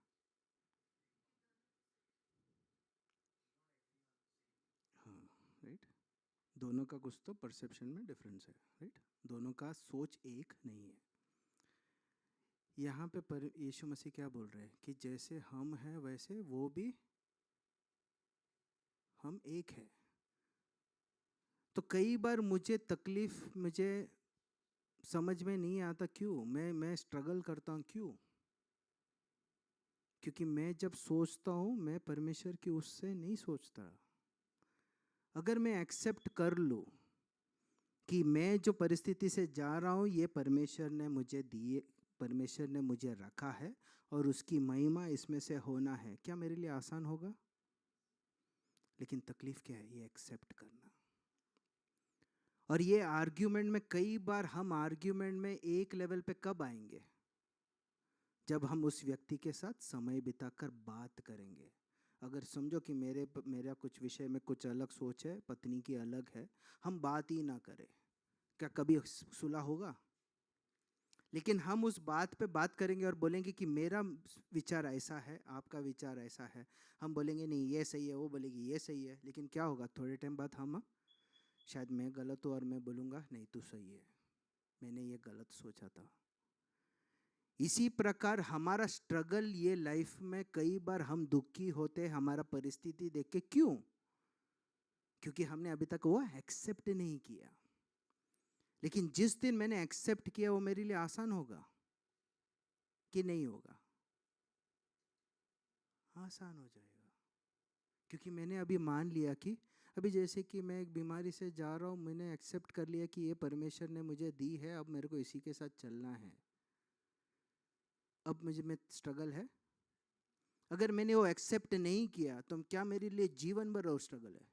S4: हाँ, राइट। दोनों का कुछ तो परसेप्शन में डिफरेंस है, राइट। दोनों का सोच एक नहीं है। यहाँ पे पर यीशु मसीह क्या बोल रहे हैं कि जैसे हम हैं वैसे वो भी हम एक है। तो कई बार मुझे समझ में नहीं आता, क्यों मैं स्ट्रगल करता हूँ, क्यों? क्योंकि मैं जब सोचता हूँ मैं परमेश्वर की उससे नहीं सोचता। अगर मैं एक्सेप्ट कर लूँ कि मैं जो परिस्थिति से जा रहा हूँ ये परमेश्वर ने मुझे दिए, परमेश्वर ने मुझे रखा है और उसकी महिमा इसमें से होना है, क्या मेरे लिए आसान होगा? लेकिन तकलीफ क्या है? ये एक्सेप्ट करना। और ये आर्ग्यूमेंट में, कई बार हम आर्ग्यूमेंट में एक लेवल पे कब आएंगे? जब हम उस व्यक्ति के साथ समय बिताकर बात करेंगे। अगर समझो कि मेरा कुछ विषय में कुछ अलग सोच है, पत्नी की अलग है, हम बात ही ना करें, क्या कभी सुलह होगा? लेकिन हम उस बात पे बात करेंगे और बोलेंगे कि मेरा विचार ऐसा है, आपका विचार ऐसा है। हम बोलेंगे नहीं ये सही है, वो बोलेगी ये सही है। लेकिन क्या होगा? थोड़े टाइम बाद हम, शायद मैं गलत हूँ और मैं बोलूँगा नहीं तू सही है, मैंने ये गलत सोचा था। इसी प्रकार हमारा स्ट्रगल ये लाइफ में, कई बार हम दुखी होते हमारा परिस्थिति देख के, क्यों? क्योंकि हमने अभी तक वो एक्सेप्ट नहीं किया। लेकिन जिस दिन मैंने एक्सेप्ट किया, वो मेरे लिए आसान होगा कि नहीं होगा? आसान हो जाएगा। क्योंकि मैंने अभी मान लिया कि, अभी जैसे कि मैं एक बीमारी से जा रहा हूँ, मैंने एक्सेप्ट कर लिया कि ये परमेश्वर ने मुझे दी है, अब मेरे को इसी के साथ चलना है। अब मुझे में स्ट्रगल है। अगर मैंने वो एक्सेप्ट नहीं किया तो क्या मेरे लिए जीवन भर वो स्ट्रगल है?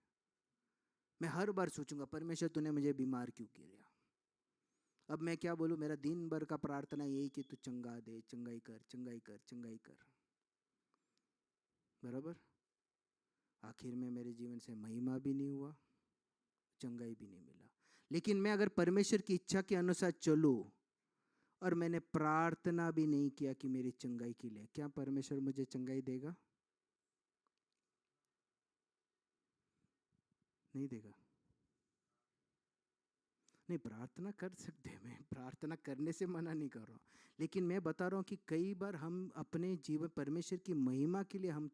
S4: मैं हर बार सोचूंगा परमेश्वर तूने मुझे बीमार क्यों किया? अब मैं क्या बोलूँ? मेरा दिन भर का प्रार्थना यही कि तू चंगा दे, चंगाई कर, चंगाई कर, चंगाई कर। बराबर। आखिर में मेरे जीवन से महिमा भी नहीं हुआ, चंगाई भी नहीं मिला। लेकिन मैं अगर परमेश्वर की इच्छा के अनुसार चलूँ और मैंने प्रार्थना भी नहीं किया कि मेरी चंगाई के लिए, क्या परमेश्वर मुझे चंगाई देगा? नहीं देगा। नहीं, प्रार्थना कर सकते हैं, मैं प्रार्थना करने से मना नहीं कर रहा हूँ। लेकिन मैं बता रहा हूँ कि कई बार हम अपने जीवन, परमेश्वर की महिमा के लिए हम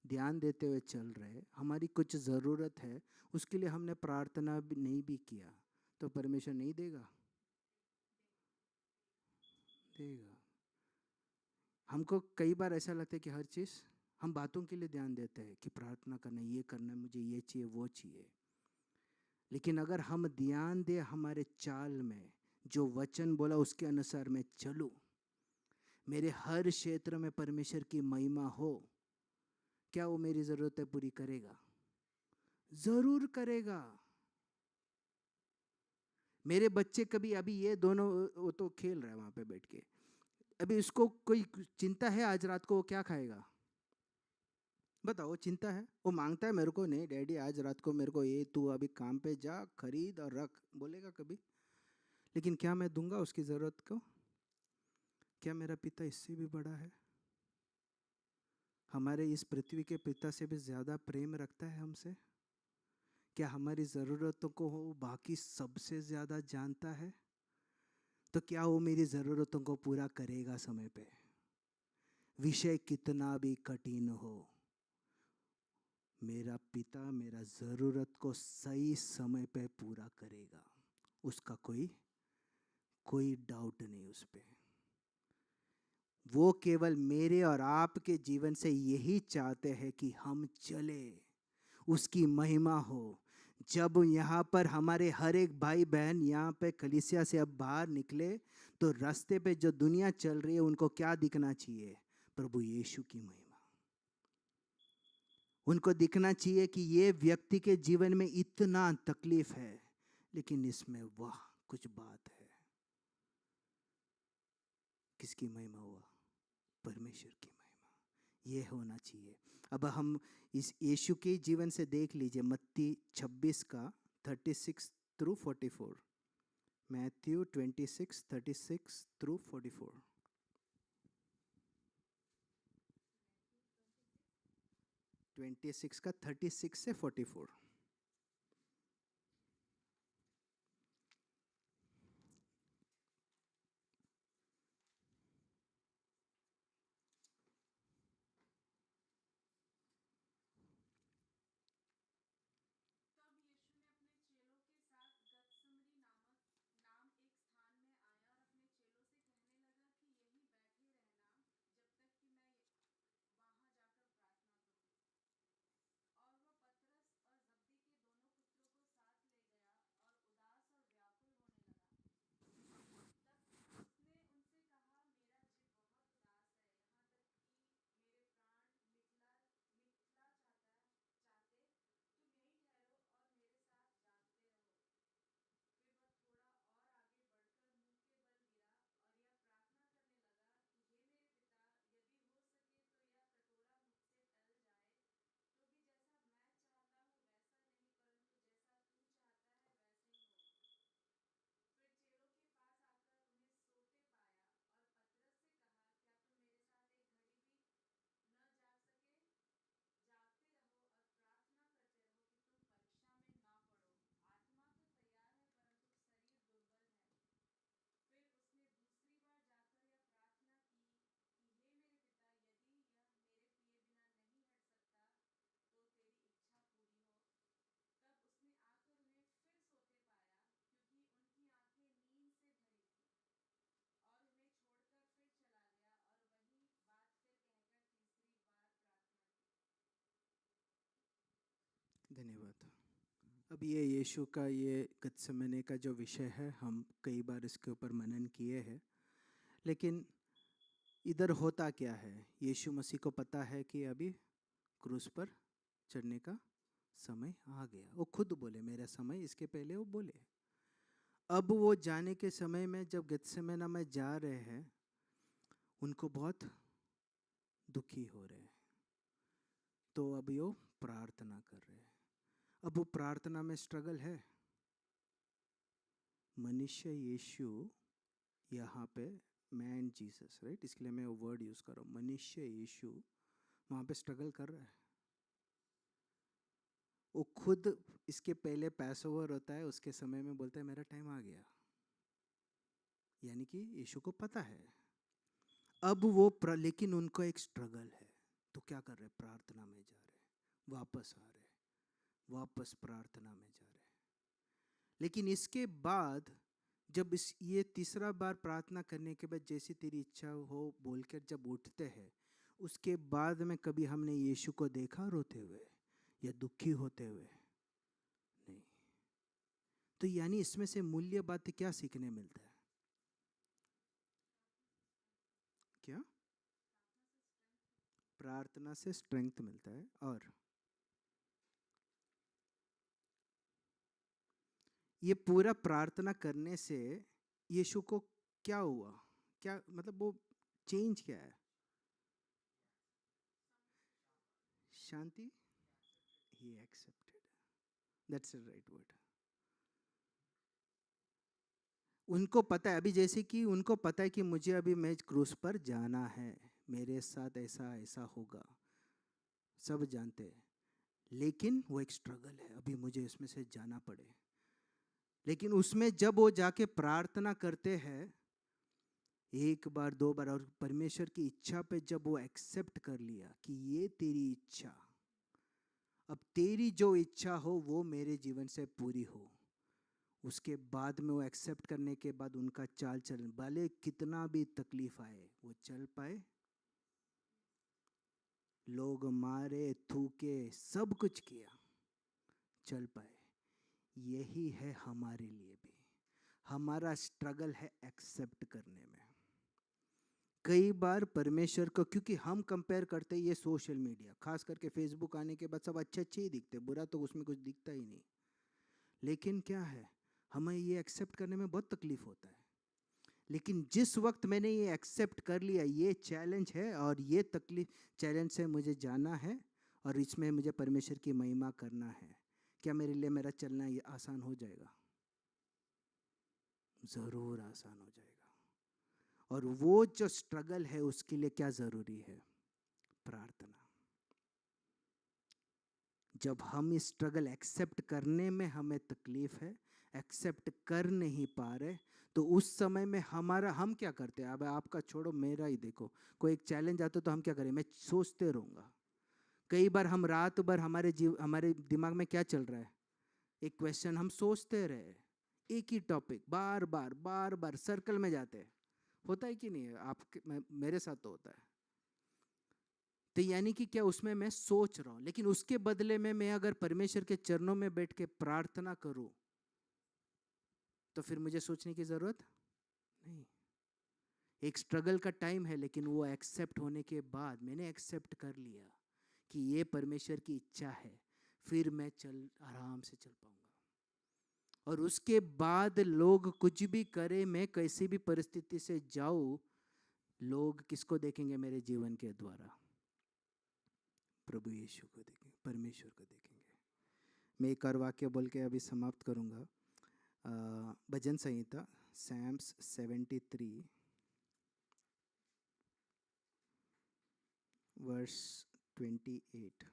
S4: ध्यान देते हुए चल रहे, हमारी कुछ ज़रूरत है, उसके लिए हमने प्रार्थना भी नहीं भी किया, तो परमेश्वर नहीं देगा? देगा। हमको कई बार ऐसा लगता है कि हर चीज़ हम बातों के लिए ध्यान देते हैं कि प्रार्थना करना, ये करना, मुझे ये चाहिए, वो चाहिए। लेकिन अगर हम ध्यान दें हमारे चाल में, जो वचन बोला उसके अनुसार मैं चलूं, मेरे हर क्षेत्र में परमेश्वर की महिमा हो, क्या वो मेरी ज़रूरतें पूरी करेगा? ज़रूर करेगा। मेरे बच्चे कभी, अभी ये दोनों, वो तो खेल रहा है वहाँ पे बैठ के, अभी उसको कोई चिंता है आज रात को वो क्या खाएगा? बताओ, चिंता है? वो मांगता है मेरे को, नहीं डैडी आज रात को मेरे को ये, तू अभी काम पे जा, खरीद और रख, बोलेगा कभी? लेकिन क्या मैं दूंगा उसकी ज़रूरत को? क्या मेरा पिता इससे भी बड़ा है? हमारे इस पृथ्वी के पिता से भी ज़्यादा प्रेम रखता है हमसे? क्या हमारी ज़रूरतों को वो बाकी सबसे ज़्यादा जानता है? तो क्या वो मेरी ज़रूरतों को पूरा करेगा समय पे? विषय कितना भी कठिन हो, मेरा पिता मेरा ज़रूरत को सही समय पे पूरा करेगा, उसका कोई डाउट नहीं उस पे। वो केवल मेरे और आपके जीवन से यही चाहते हैं कि हम चले, उसकी महिमा हो। जब यहाँ पर हमारे हर एक भाई बहन यहाँ पे कलीसिया से अब बाहर निकले, तो रास्ते पे जो दुनिया चल रही है उनको क्या दिखना चाहिए? प्रभु यीशु की महिमा। उनको दिखना चाहिए कि ये व्यक्ति के जीवन में इतना तकलीफ है, लेकिन इसमें वाह कुछ बात है। किसकी महिमा हुआ? परमेश्वर की महिमा। ये होना चाहिए। अब हम इस यीशु के जीवन से देख लीजिए, मत्ती 26 का 36 थ्रू 44। Matthew 26 36 through 44। 26 का 36 से 44। धन्यवाद। अब ये यीशु का ये गत्सेमने का जो विषय है, हम कई बार इसके ऊपर मनन किए हैं, लेकिन इधर होता क्या है? यीशु मसीह को पता है कि अभी क्रूस पर चढ़ने का समय आ गया। वो खुद बोले मेरा समय, इसके पहले वो बोले। अब वो जाने के समय में जब गत्सेमना में जा रहे हैं, उनको बहुत दुखी हो रहे हैं, तो अभी वो प्रार्थना कर रहे हैं। अब वो प्रार्थना में स्ट्रगल है। मनुष्य यीशु, यहाँ पे मैन जीसस, राइट, इसके लिए मैं वो वर्ड यूज़ कर रहा हूँ, मनुष्य यीशु वहाँ पे स्ट्रगल कर रहा है। वो खुद इसके पहले पैसओवर होता है, उसके समय में बोलता है मेरा टाइम आ गया, यानी कि यीशु को पता है। अब वो लेकिन उनको एक स्ट्रगल है। तो क्या कर रहे? प्रार्थना में जा रहे, वापस आ रहे, वापस प्रार्थना में जा रहे। लेकिन इसके बाद जब ये तीसरा बार प्रार्थना करने के बाद जैसी तेरी इच्छा हो बोलकर जब उठते हैं, उसके बाद में कभी हमने यीशु को देखा रोते हुए या दुखी होते हुए? नहीं। तो यानी इसमें से मूल्य बात क्या सीखने मिलता है? क्या? प्रार्थना से स्ट्रेंथ मिलता है। और ये पूरा प्रार्थना करने से यीशु को क्या हुआ? क्या मतलब वो चेंज क्या है? शांति। He accepted, that's the right word. उनको पता है, अभी जैसे कि उनको पता है कि मुझे अभी मैं क्रूस पर जाना है, मेरे साथ ऐसा ऐसा होगा, सब जानते हैं। लेकिन वो एक स्ट्रगल है, अभी मुझे इसमें से जाना पड़े। लेकिन उसमें जब वो जाके प्रार्थना करते हैं एक बार दो बार, और परमेश्वर की इच्छा पे जब वो एक्सेप्ट कर लिया कि ये तेरी इच्छा, अब तेरी जो इच्छा हो वो मेरे जीवन से पूरी हो, उसके बाद में वो एक्सेप्ट करने के बाद उनका चाल चलन, भले कितना भी तकलीफ आए, वो चल पाए। लोग मारे, थूके, सब कुछ किया, चल पाए। यही है हमारे लिए भी, हमारा स्ट्रगल है एक्सेप्ट करने में। कई बार परमेश्वर को, क्योंकि हम कंपेयर करते हैं, ये सोशल मीडिया खास करके फेसबुक आने के बाद सब अच्छे अच्छे ही दिखते, बुरा तो उसमें कुछ दिखता ही नहीं। लेकिन क्या है, हमें ये एक्सेप्ट करने में बहुत तकलीफ होता है। लेकिन जिस वक्त मैंने ये एक्सेप्ट कर लिया, ये चैलेंज है और ये तकलीफ, चैलेंज से मुझे जाना है और इसमें मुझे परमेश्वर की महिमा करना है, क्या मेरे लिए मेरा चलना ये आसान हो जाएगा? ज़रूर आसान हो जाएगा। और वो जो स्ट्रगल है उसके लिए क्या ज़रूरी है? प्रार्थना। जब हम इस स्ट्रगल एक्सेप्ट करने में हमें तकलीफ है, एक्सेप्ट कर नहीं पा रहे, तो उस समय में हम क्या करते हैं? अब आपका छोड़ो, मेरा ही देखो, कोई एक चैलेंज आता तो हम क्या करें? मैं सोचते रहूँगा। कई बार हम रात भर हमारे दिमाग में क्या चल रहा है? एक क्वेश्चन हम सोचते रहे, एक ही टॉपिक बार बार सर्कल में जाते हैं। होता है कि नहीं? मेरे साथ तो होता है। तो यानी कि क्या, उसमें मैं सोच रहा हूँ, लेकिन उसके बदले में मैं अगर परमेश्वर के चरणों में बैठ के प्रार्थना करूँ तो फिर मुझे सोचने की जरूरत नहीं। एक स्ट्रगल का टाइम है, लेकिन वो एक्सेप्ट होने के बाद मैंने एक्सेप्ट कर लिया कि ये परमेश्वर की इच्छा है, फिर मैं आराम से चल पाऊंगा। और उसके बाद लोग कुछ भी करे, मैं कैसी भी परिस्थिति से जाऊं, लोग किसको देखेंगे मेरे जीवन के द्वारा? प्रभु यीशु को देखेंगे, परमेश्वर को देखेंगे। मैं एक और वाक्य बोल के अभी समाप्त करूंगा। भजन संहिता सैम्स 73 वर्स 28।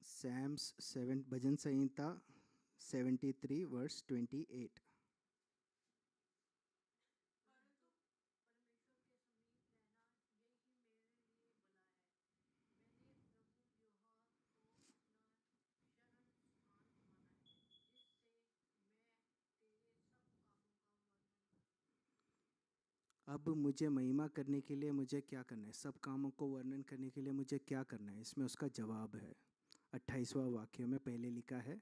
S4: सैम्स 7, भजन संहिता 73 वर्स 28। अब मुझे महिमा करने के लिए मुझे क्या करना है? सब कामों को वर्णन करने के लिए मुझे क्या करना है? इसमें उसका जवाब है 28वां वाक्य में पहले लिखा है,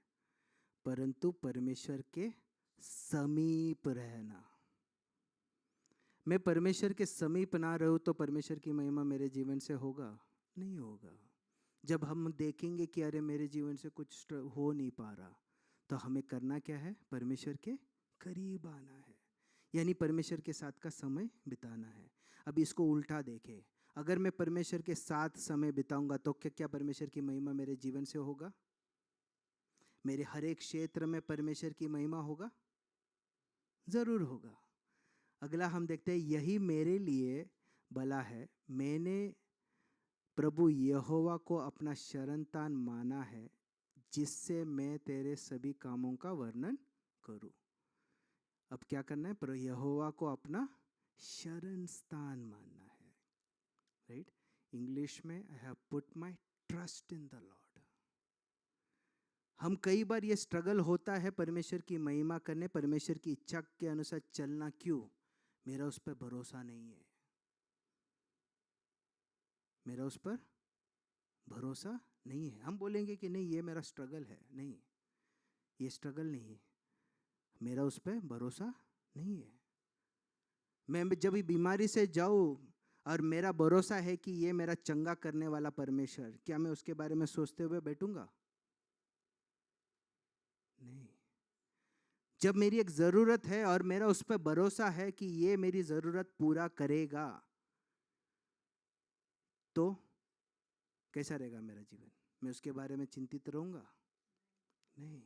S4: परंतु परमेश्वर के समीप रहना। मैं परमेश्वर के समीप ना रहूं तो परमेश्वर की महिमा मेरे जीवन से होगा? नहीं होगा। जब हम देखेंगे कि अरे मेरे जीवन से कुछ हो नहीं पा रहा, तो हमें करना क्या है? परमेश्वर के करीब आना है, यानी परमेश्वर के साथ का समय बिताना है। अब इसको उल्टा देखें, अगर मैं परमेश्वर के साथ समय बिताऊंगा तो क्या परमेश्वर की महिमा मेरे जीवन से होगा? मेरे हर एक क्षेत्र में परमेश्वर की महिमा होगा? जरूर होगा। अगला हम देखते हैं, यही मेरे लिए भला है, मैंने प्रभु यहोवा को अपना शरणस्थान माना है, जिससे मैं तेरे सभी कामों का वर्णन करूं। अब क्या करना है? यहोवा को अपना शरण स्थान मानना है, राइट? इंग्लिश में I have put my trust in the Lord. हम कई बार ये स्ट्रगल होता है परमेश्वर की महिमा करने, परमेश्वर की इच्छा के अनुसार चलना। क्यों? मेरा उस पर भरोसा नहीं है, मेरा उस पर भरोसा नहीं है। हम बोलेंगे कि नहीं ये मेरा स्ट्रगल है, नहीं, ये स्ट्रगल नहीं है, मेरा उस पर भरोसा नहीं है। मैं जब भी बीमारी से जाऊँ और मेरा भरोसा है कि ये मेरा चंगा करने वाला परमेश्वर, क्या मैं उसके बारे में सोचते हुए बैठूंगा? नहीं। जब मेरी एक ज़रूरत है और मेरा उस पर भरोसा है कि ये मेरी ज़रूरत पूरा करेगा, तो कैसा रहेगा मेरा जीवन? मैं उसके बारे में चिंतित रहूंगा? नहीं।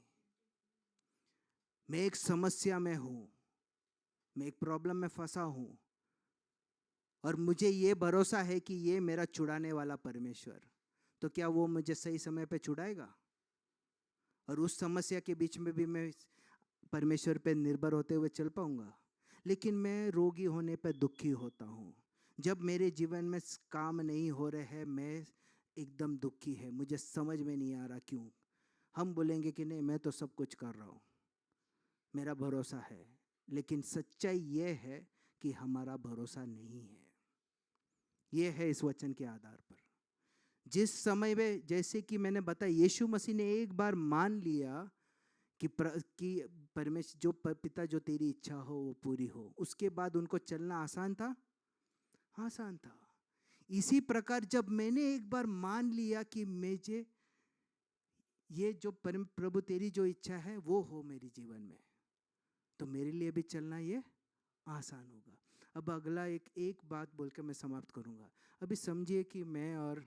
S4: मैं एक समस्या में हूँ, मैं एक प्रॉब्लम में फंसा हूँ और मुझे ये भरोसा है कि ये मेरा छुड़ाने वाला परमेश्वर, तो क्या वो मुझे सही समय पे छुड़ाएगा? और उस समस्या के बीच में भी मैं परमेश्वर पे निर्भर होते हुए चल पाऊंगा? लेकिन मैं रोगी होने पर दुखी होता हूँ। जब मेरे जीवन में काम नहीं हो रहे हैं, मैं एकदम दुखी है, मुझे समझ में नहीं आ रहा क्यों। हम बोलेंगे कि नहीं मैं तो सब कुछ कर रहा हूँ, मेरा भरोसा है। लेकिन सच्चाई ये है कि हमारा भरोसा नहीं है। ये है इस वचन के आधार पर। जिस समय में, जैसे कि मैंने बताया, यीशु मसीह ने एक बार मान लिया कि परमेश्वर जो पिता जो तेरी इच्छा हो वो पूरी हो, उसके बाद उनको चलना आसान था? आसान था। इसी प्रकार जब मैंने एक बार मान लिया कि मुझे ये जो प्रभु तेरी जो इच्छा है वो हो मेरे जीवन में, तो मेरे लिए भी चलना ये आसान होगा। अब अगला एक बात बोल के मैं समाप्त करूंगा। अभी समझिए कि मैं और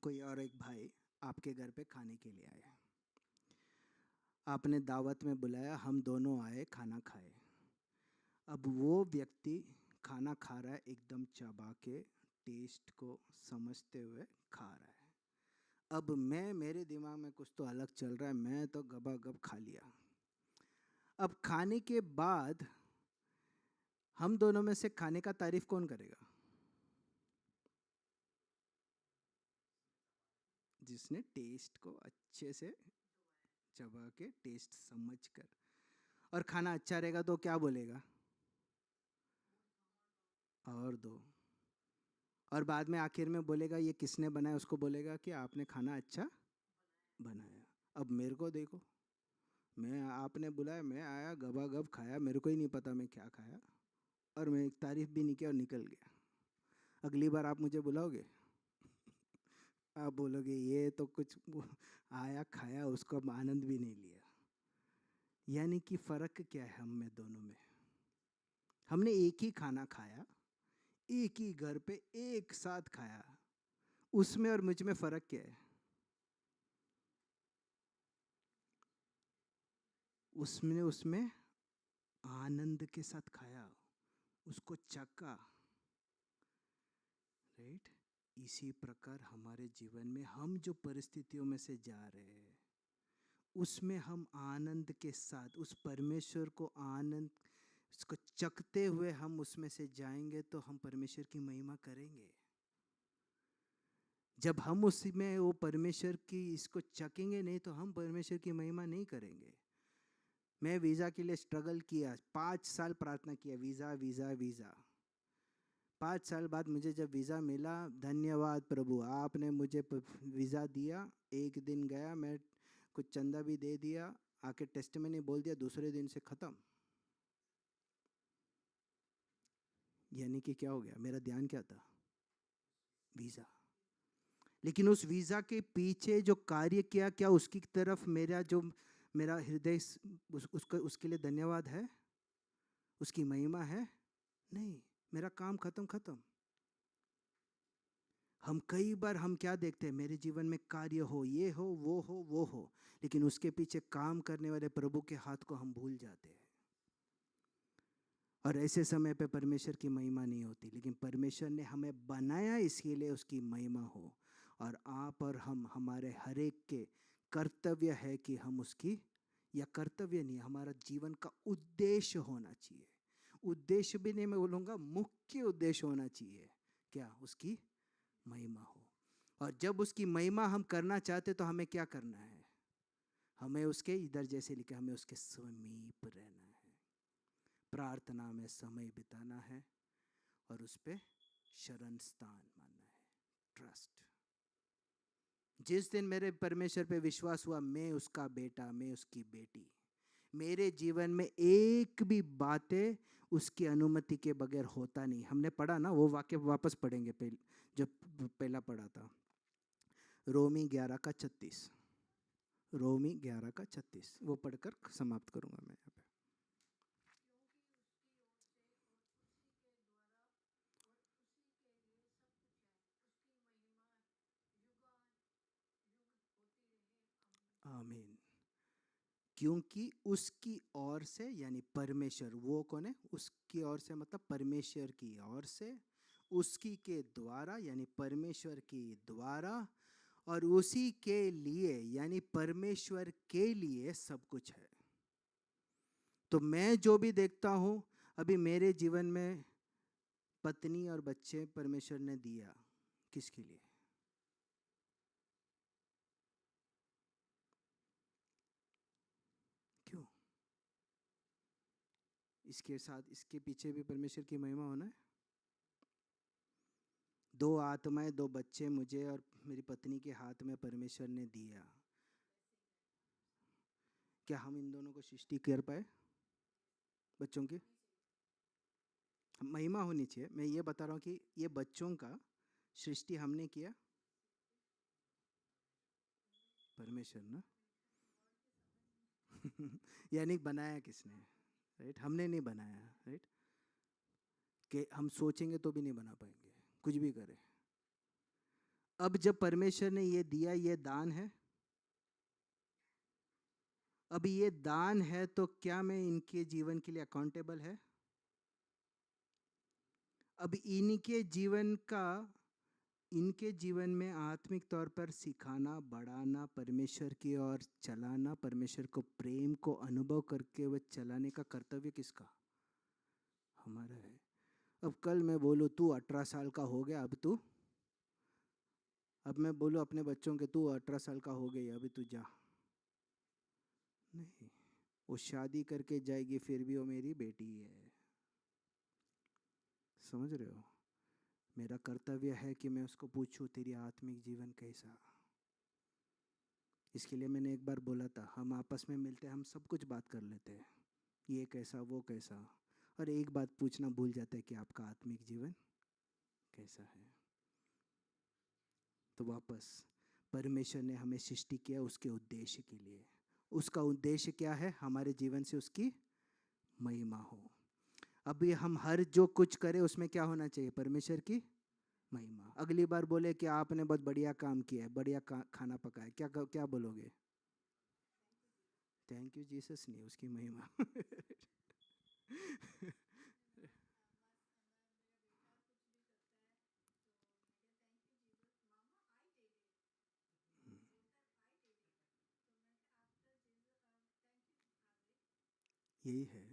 S4: कोई और एक भाई आपके घर पे खाने के लिए आए, आपने दावत में बुलाया, हम दोनों आए, खाना खाए। अब वो व्यक्ति खाना खा रहा है, एकदम चबा के टेस्ट को समझते हुए खा रहा है। अब मेरे दिमाग में कुछ तो अलग चल रहा है, मैं तो गबागब खा लिया। अब खाने के बाद हम दोनों में से खाने का तारीफ कौन करेगा? जिसने टेस्ट को अच्छे से चबा के टेस्ट समझ कर, और खाना अच्छा रहेगा तो क्या बोलेगा? और दो। और बाद में आखिर में बोलेगा ये किसने बनाया, उसको बोलेगा कि आपने खाना अच्छा बनाया। अब मेरे को देखो, मैं आपने बुलाया, मैं आया, गबागब खाया, मेरे को ही नहीं पता मैं क्या खाया, और मैं तारीफ भी नहीं किया और निकल गया। अगली बार आप मुझे बुलाओगे, आप बोलोगे ये तो कुछ आया खाया, उसको आनंद भी नहीं लिया। यानी कि फर्क क्या है हम में दोनों में? हमने एक ही खाना खाया, एक ही घर पे एक साथ खाया, उसमें और मुझ में फर्क क्या है? उसमें आनंद के साथ खाया, उसको चखा, राइट? इसी प्रकार हमारे जीवन में हम जो परिस्थितियों में से जा रहे हैं, उसमें हम आनंद के साथ उस परमेश्वर को आनंद उसको चखते हुए हम उसमें से जाएंगे, तो हम परमेश्वर की महिमा करेंगे। जब हम उसमें वो परमेश्वर की इसको चखेंगे नहीं, तो हम परमेश्वर की महिमा नहीं करेंगे। मैं वीज़ा के लिए स्ट्रगल किया, 5 साल प्रार्थना किया, वीज़ा वीज़ा वीज़ा। 5 साल बाद मुझे जब वीज़ा मिला, धन्यवाद प्रभु, आपने मुझे वीज़ा दिया। एक दिन गया, मैं कुछ चंदा भी दे दिया, आके टेस्टिमनी बोल दिया, दूसरे दिन से ख़त्म। यानी कि क्या हो गया? मेरा ध्यान क्या था? वीज़ा। लेकिन उस वीज़ा के पीछे जो कार्य किया, क्या उसकी तरफ मेरा हृदय उसके लिए धन्यवाद है, उसकी महिमा है? नहीं, मेरा काम खत्म। हम कई बार हम क्या देखते हैं, मेरे जीवन में कार्य हो, ये हो, वो हो, लेकिन उसके पीछे काम करने वाले प्रभु के हाथ को हम भूल जाते हैं। और ऐसे समय पे परमेश्वर की महिमा नहीं होती। लेकिन परमेश्वर ने हमें बनाया इसके लिए उसकी महिमा हो, और आप और हम, हमारे हर एक के कर्तव्य है कि हम उसकी या कर्तव्य नहीं, हमारा जीवन का उद्देश्य होना चाहिए। उद्देश्य भी नहीं, मैं बोलूँगा मुख्य उद्देश्य होना चाहिए। क्या? उसकी महिमा हो। और जब उसकी महिमा हम करना चाहते तो हमें क्या करना है? हमें उसके, इधर जैसे लिखा, हमें उसके समीप रहना है, प्रार्थना में समय बिताना है और उस पे शरण स्थान मानना है, ट्रस्ट। जिस दिन मेरे परमेश्वर पे विश्वास हुआ, मैं उसका बेटा, मैं उसकी बेटी, मेरे जीवन में एक भी बातें उसकी अनुमति के बगैर होता नहीं। हमने पढ़ा ना वो वाक्य, वापस पढ़ेंगे, जो पहला पढ़ा था, रोमी 11:36, रोमी 11:36, वो पढ़कर समाप्त करूंगा मैं यहाँ पे। आमीन। क्योंकि उसकी ओर से, यानी परमेश्वर, वो कौन है? उसकी ओर से मतलब परमेश्वर की ओर से, उसकी के द्वारा यानी परमेश्वर की द्वारा, और उसी के लिए यानी परमेश्वर के लिए सब कुछ है। तो मैं जो भी देखता हूँ अभी मेरे जीवन में, पत्नी और बच्चे परमेश्वर ने दिया, किसके लिए? क्यों? इसके साथ, इसके पीछे भी परमेश्वर की महिमा होना है। 2 आत्माएं, 2 बच्चे मुझे और मेरी पत्नी के हाथ में परमेश्वर ने दिया। क्या हम इन दोनों को सृष्टि कर पाए? बच्चों की महिमा होनी चाहिए। मैं ये बता रहा हूँ कि ये बच्चों का सृष्टि हमने किया, परमेश्वर ना। यानी बनाया किसने? राइट, हमने नहीं बनाया। राइट, कि हम सोचेंगे तो भी नहीं बना पाएंगे, कुछ भी करें। अब जब परमेश्वर ने ये दिया, ये दान है। अब ये दान है तो क्या मैं इनके जीवन के लिए अकाउंटेबल है? अब इनके जीवन का, इनके जीवन में आत्मिक तौर पर सिखाना, बढ़ाना, परमेश्वर की ओर चलाना, परमेश्वर को प्रेम को अनुभव करके वह चलाने का कर्तव्य किसका? हमारा है। अब कल मैं बोलूँ तू 18 साल का हो गया, अब मैं बोलूँ अपने बच्चों के तू 18 साल का हो गई, अभी तू जा, नहीं, वो शादी करके जाएगी फिर भी वो मेरी बेटी ही है। समझ रहे हो? मेरा कर्तव्य है कि मैं उसको पूछूं तेरी आत्मिक जीवन कैसा। इसके लिए मैंने एक बार बोला था, हम आपस में मिलते हम सब कुछ बात कर लेते हैं, ये कैसा वो कैसा, और एक बात पूछना भूल जाते हैं कि आपका आत्मिक जीवन कैसा है। तो वापस, परमेश्वर ने हमें सृष्टि किया उसके उद्देश्य के लिए। उसका उद्देश्य क्या है? हमारे जीवन से उसकी महिमा हो। अभी हम हर जो कुछ करें उसमें क्या होना चाहिए? परमेश्वर की महिमा। अगली बार बोले कि आपने बहुत बढ़िया काम किया है, बढ़िया खाना पकाया, क्या क्या बोलोगे? थैंक यू जीसस, नहीं, उसकी महिमा। यही है।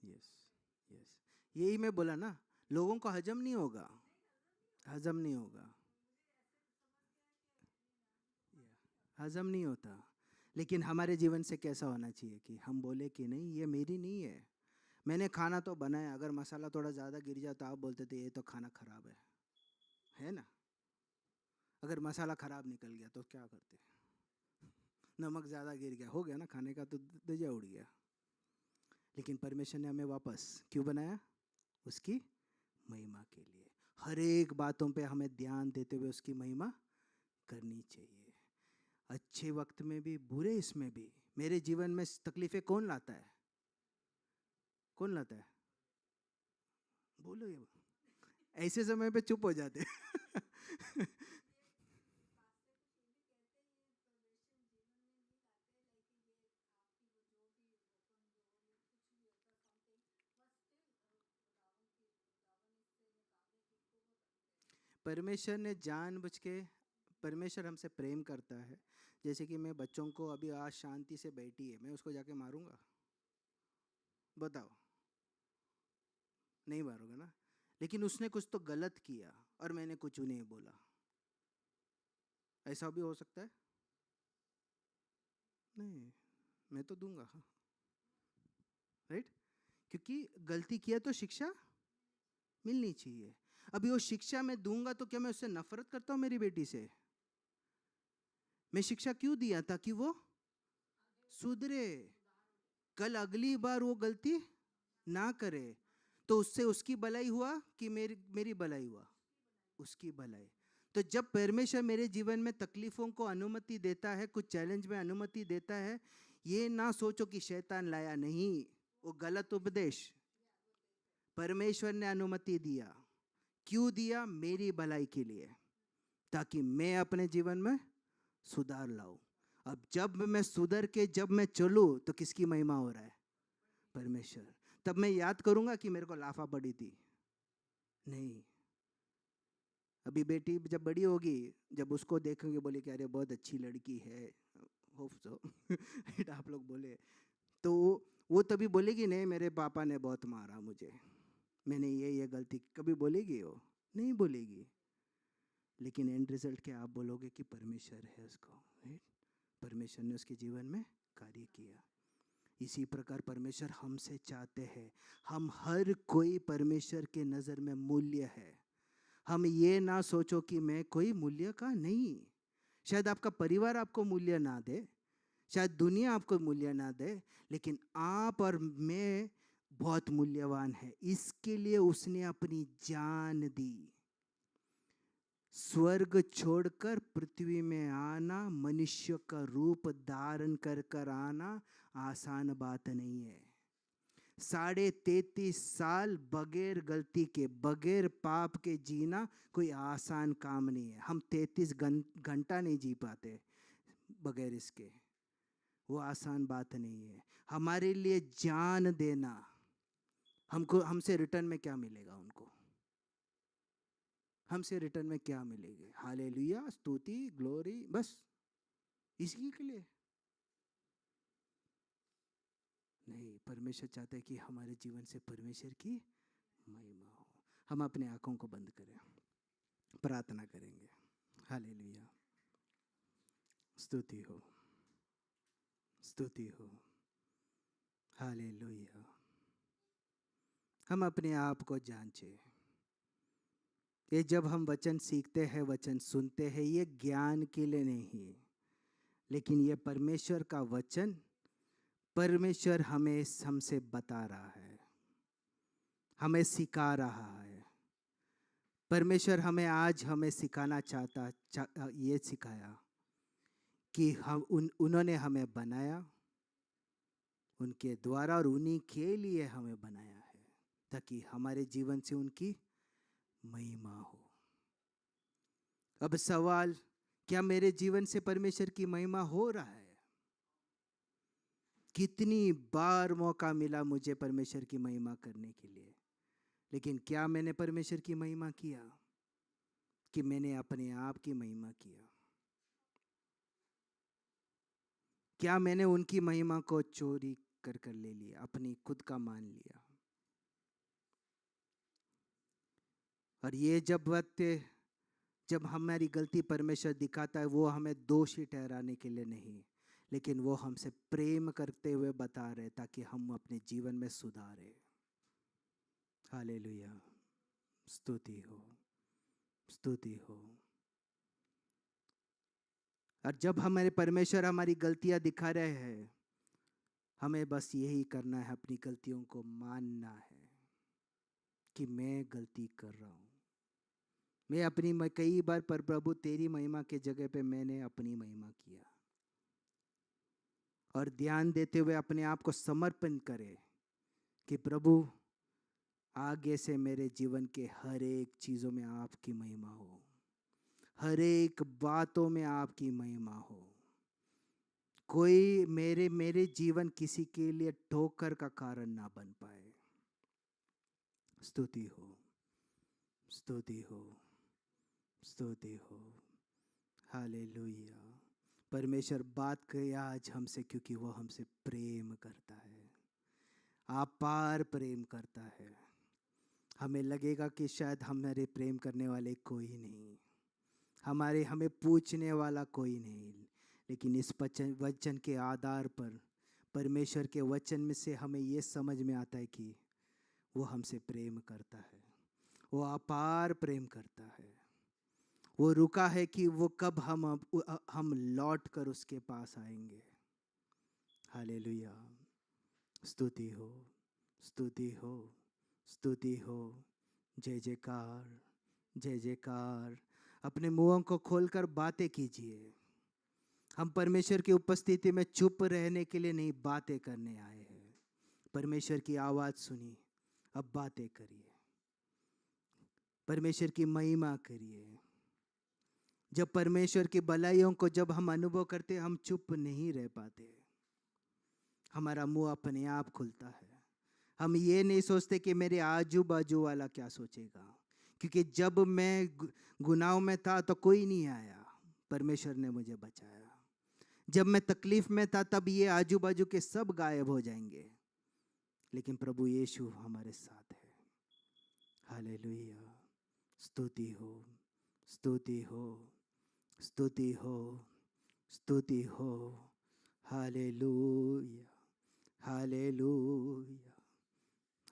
S4: यस, यस, यही मैं बोला ना, लोगों को हजम नहीं होगा, हजम नहीं होगा, हजम नहीं होता। लेकिन हमारे जीवन से कैसा होना चाहिए कि हम बोले कि नहीं, ये मेरी नहीं है, मैंने खाना तो बनाया, अगर मसाला थोड़ा ज़्यादा गिर जाए तो आप बोलते थे ये तो खाना खराब है ना? अगर मसाला खराब निकल गया तो क्या करते? नमक ज़्यादा गिर गया, हो गया ना खाने का, तो दर्जा उड़ गया। लेकिन परमेश्वर ने हमें वापस क्यों बनाया? उसकी महिमा के लिए। हर एक बातों पे हमें ध्यान देते हुए उसकी महिमा करनी चाहिए, अच्छे वक्त में भी, बुरे इसमें भी। मेरे जीवन में तकलीफें कौन लाता है? कौन लाता है? बोलो ये, ऐसे समय पे चुप हो जाते परमेश्वर ने जानबूझ के, परमेश्वर हमसे प्रेम करता है। जैसे कि मैं बच्चों को, अभी आज शांति से बैठी है, मैं उसको जाके मारूंगा? बताओ, नहीं मारूंगा ना। लेकिन उसने कुछ तो गलत किया और मैंने कुछ नहीं बोला, ऐसा भी हो सकता है? नहीं, मैं तो दूंगा, राइट? क्योंकि गलती किया तो शिक्षा मिलनी चाहिए। अभी वो शिक्षा मैं दूंगा तो क्या मैं उससे नफरत करता हूँ? मेरी बेटी से मैं शिक्षा क्यों दिया? ताकि वो सुधरे, कल अगली बार वो गलती ना करे। तो उससे उसकी भलाई हुआ कि मेरी मेरी भलाई हुआ? उसकी भलाई। तो जब परमेश्वर मेरे जीवन में तकलीफों को अनुमति देता है, कुछ चैलेंज में अनुमति देता है, ये ना सोचो कि शैतान लाया, नहीं, वो गलत उपदेश परमेश्वर ने अनुमति दिया। क्यों दिया? मेरी भलाई के लिए, ताकि मैं अपने जीवन में सुधार लाऊं। अब जब मैं सुधर के जब मैं चलूं तो किसकी महिमा हो रहा है? परमेश्वर। तब मैं याद करूंगा कि मेरे को लाफा पड़ी थी? नहीं। अभी बेटी जब बड़ी होगी, जब उसको देखेंगे बोले कि अरे बहुत अच्छी लड़की है, होप सो आप लोग बोले, तो वो तभी बोलेगी नहीं मेरे पापा ने बहुत मारा मुझे, मैंने ये गलती, कभी बोलेगी? वो नहीं बोलेगी। लेकिन एंड रिजल्ट क्या आप बोलोगे? कि परमेश्वर है उसको, राइट? परमेश्वर ने उसके जीवन में कार्य किया। इसी प्रकार परमेश्वर हमसे चाहते हैं, हम हर कोई परमेश्वर के नज़र में मूल्य है। हम ये ना सोचो कि मैं कोई मूल्य का नहीं। शायद आपका परिवार आपको मूल्य ना दे, शायद दुनिया आपको मूल्य ना दे, लेकिन आप और मैं बहुत मूल्यवान है। इसके लिए उसने अपनी जान दी। स्वर्ग छोड़कर पृथ्वी में आना, मनुष्य का रूप धारण कर कर आना आसान बात नहीं है। 33.5 साल बगैर गलती के, बगैर पाप के जीना कोई आसान काम नहीं है। हम 33 घंटा नहीं जी पाते बगैर इसके, वो आसान बात नहीं है। हमारे लिए जान देना, हमसे रिटर्न में क्या मिलेगा? उनको हमसे रिटर्न में क्या मिलेगी? हालेलुया, स्तुति, ग्लोरी, बस इसी के लिए नहीं। परमेश्वर चाहते हैं कि हमारे जीवन से परमेश्वर की महिमा हो। हम अपने आंखों को बंद करें, प्रार्थना करेंगे। हालेलुया, स्तुति हो, स्तुति हो, हालेलुया। हम अपने आप को जांचें। ये जब हम वचन सीखते हैं, वचन सुनते हैं, ये ज्ञान के लिए नहीं, लेकिन ये परमेश्वर का वचन, परमेश्वर हमें हमसे बता रहा है, हमें सिखा रहा है। परमेश्वर हमें सिखाना ये सिखाया कि उन्होंने हमें बनाया उनके द्वारा और उन्हीं के लिए हमें बनाया है, ताकि हमारे जीवन से उनकी महिमा हो। अब सवाल, क्या मेरे जीवन से परमेश्वर की महिमा हो रहा है? कितनी बार मौका मिला मुझे परमेश्वर की महिमा करने के लिए, लेकिन क्या मैंने परमेश्वर की महिमा किया कि मैंने अपने आप की महिमा किया? क्या मैंने उनकी महिमा को चोरी कर ले लिया, अपनी खुद का मान लिया? और ये जब हमारी गलती परमेश्वर दिखाता है, वो हमें दोषी ठहराने के लिए नहीं, लेकिन वो हमसे प्रेम करते हुए बता रहे ताकि हम अपने जीवन में सुधारें। हालेलुया, स्तुति हो, स्तुति हो। और जब हमारे परमेश्वर हमारी गलतियां दिखा रहे हैं, हमें बस यही करना है, अपनी गलतियों को मानना है कि मैं गलती कर रहा हूँ। मैं कई बार पर प्रभु तेरी महिमा के जगह पे मैंने अपनी महिमा किया, और ध्यान देते हुए अपने आप को समर्पण करें कि प्रभु आगे से मेरे जीवन के हर एक चीज़ों में आपकी महिमा हो, हर एक बातों में आपकी महिमा हो। कोई मेरे जीवन किसी के लिए ठोकर का कारण ना बन पाए। स्तुति हो, स्तुति हो, स्तुति हो। हालेलुया। परमेश्वर बात किया आज हमसे, क्योंकि वो हमसे प्रेम करता है, अपार प्रेम करता है। हमें लगेगा कि शायद हमारे प्रेम करने वाले कोई नहीं, हमें पूछने वाला कोई नहीं, लेकिन इस वचन के आधार पर, परमेश्वर के वचन में से हमें ये समझ में आता है कि वो हमसे प्रेम करता है, वो अपार प्रेम करता है। वो रुका है कि वो कब हम लौट कर उसके पास आएंगे। हालेलुया। स्तुति हो, स्तुति हो, स्तुति हो। जय जयकार, जय जयकार। अपने मुंहों को खोलकर बातें कीजिए। हम परमेश्वर की उपस्थिति में चुप रहने के लिए नहीं, बातें करने आए हैं। परमेश्वर की आवाज़ सुनी, अब बातें करिए, परमेश्वर की महिमा करिए। जब परमेश्वर की भलाइयों को जब हम अनुभव करते हैं, हम चुप नहीं रह पाते, हमारा मुंह अपने आप खुलता है। हम ये नहीं सोचते कि मेरे आजू बाजू वाला क्या सोचेगा, क्योंकि जब मैं गुनाहों में था तो कोई नहीं आया, परमेश्वर ने मुझे बचाया। जब मैं तकलीफ में था तब ये आजू बाजू के सब गायब हो जाएंगे, लेकिन प्रभु यीशु हमारे साथ है। हालेलुया। स्तुति हो, स्तुति हो, स्तुति हो, स्तुति हो। Hallelujah, hallelujah,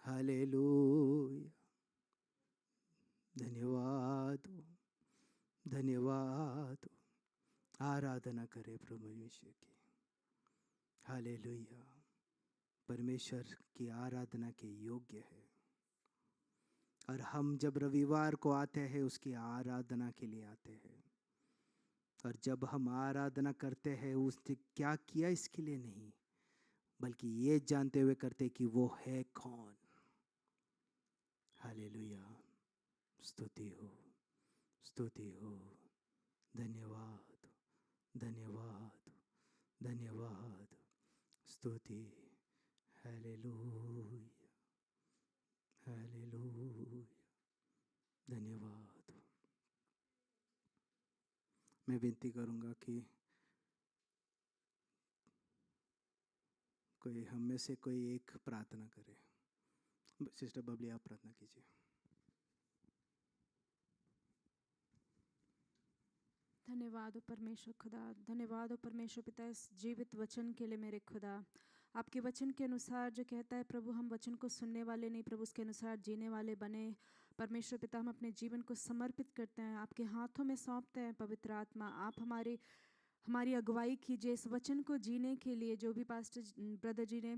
S4: hallelujah. धन्यवाद हो, धन्यवाद हो। आराधना करें प्रभु यीशु की। हालेलुया। परमेश्वर की आराधना के योग्य है। और हम जब रविवार को आते हैं, उसकी आराधना के लिए आते हैं। और जब हम आराधना करते हैं, उसने क्या किया इसके लिए नहीं, बल्कि ये जानते हुए करते कि वो है कौन। हालेलुया। स्तुति हो, स्तुति हो। धन्यवाद, धन्यवाद, धन्यवाद। स्तुति। Hallelujah, hallelujah. धन्यवाद। मैं विनती करूंगा कि कोई हम में से कोई एक प्रार्थना करे। सिस्टर बबली, आप प्रार्थना कीजिए।
S3: धन्यवाद हो परमेश्वर खुदा, धन्यवाद हो परमेश्वर पिता इस जीवित वचन के लिए मेरे खुदा। आपके वचन के अनुसार जो कहता है प्रभु, हम वचन को सुनने वाले नहीं प्रभु, उसके अनुसार जीने वाले बने। परमेश्वर पिता, हम अपने जीवन को समर्पित करते हैं, आपके हाथों में सौंपते हैं। पवित्र आत्मा, आप हमारी अगुवाई कीजिए इस वचन को जीने के लिए। जो भी पास्टर ब्रदर जी ने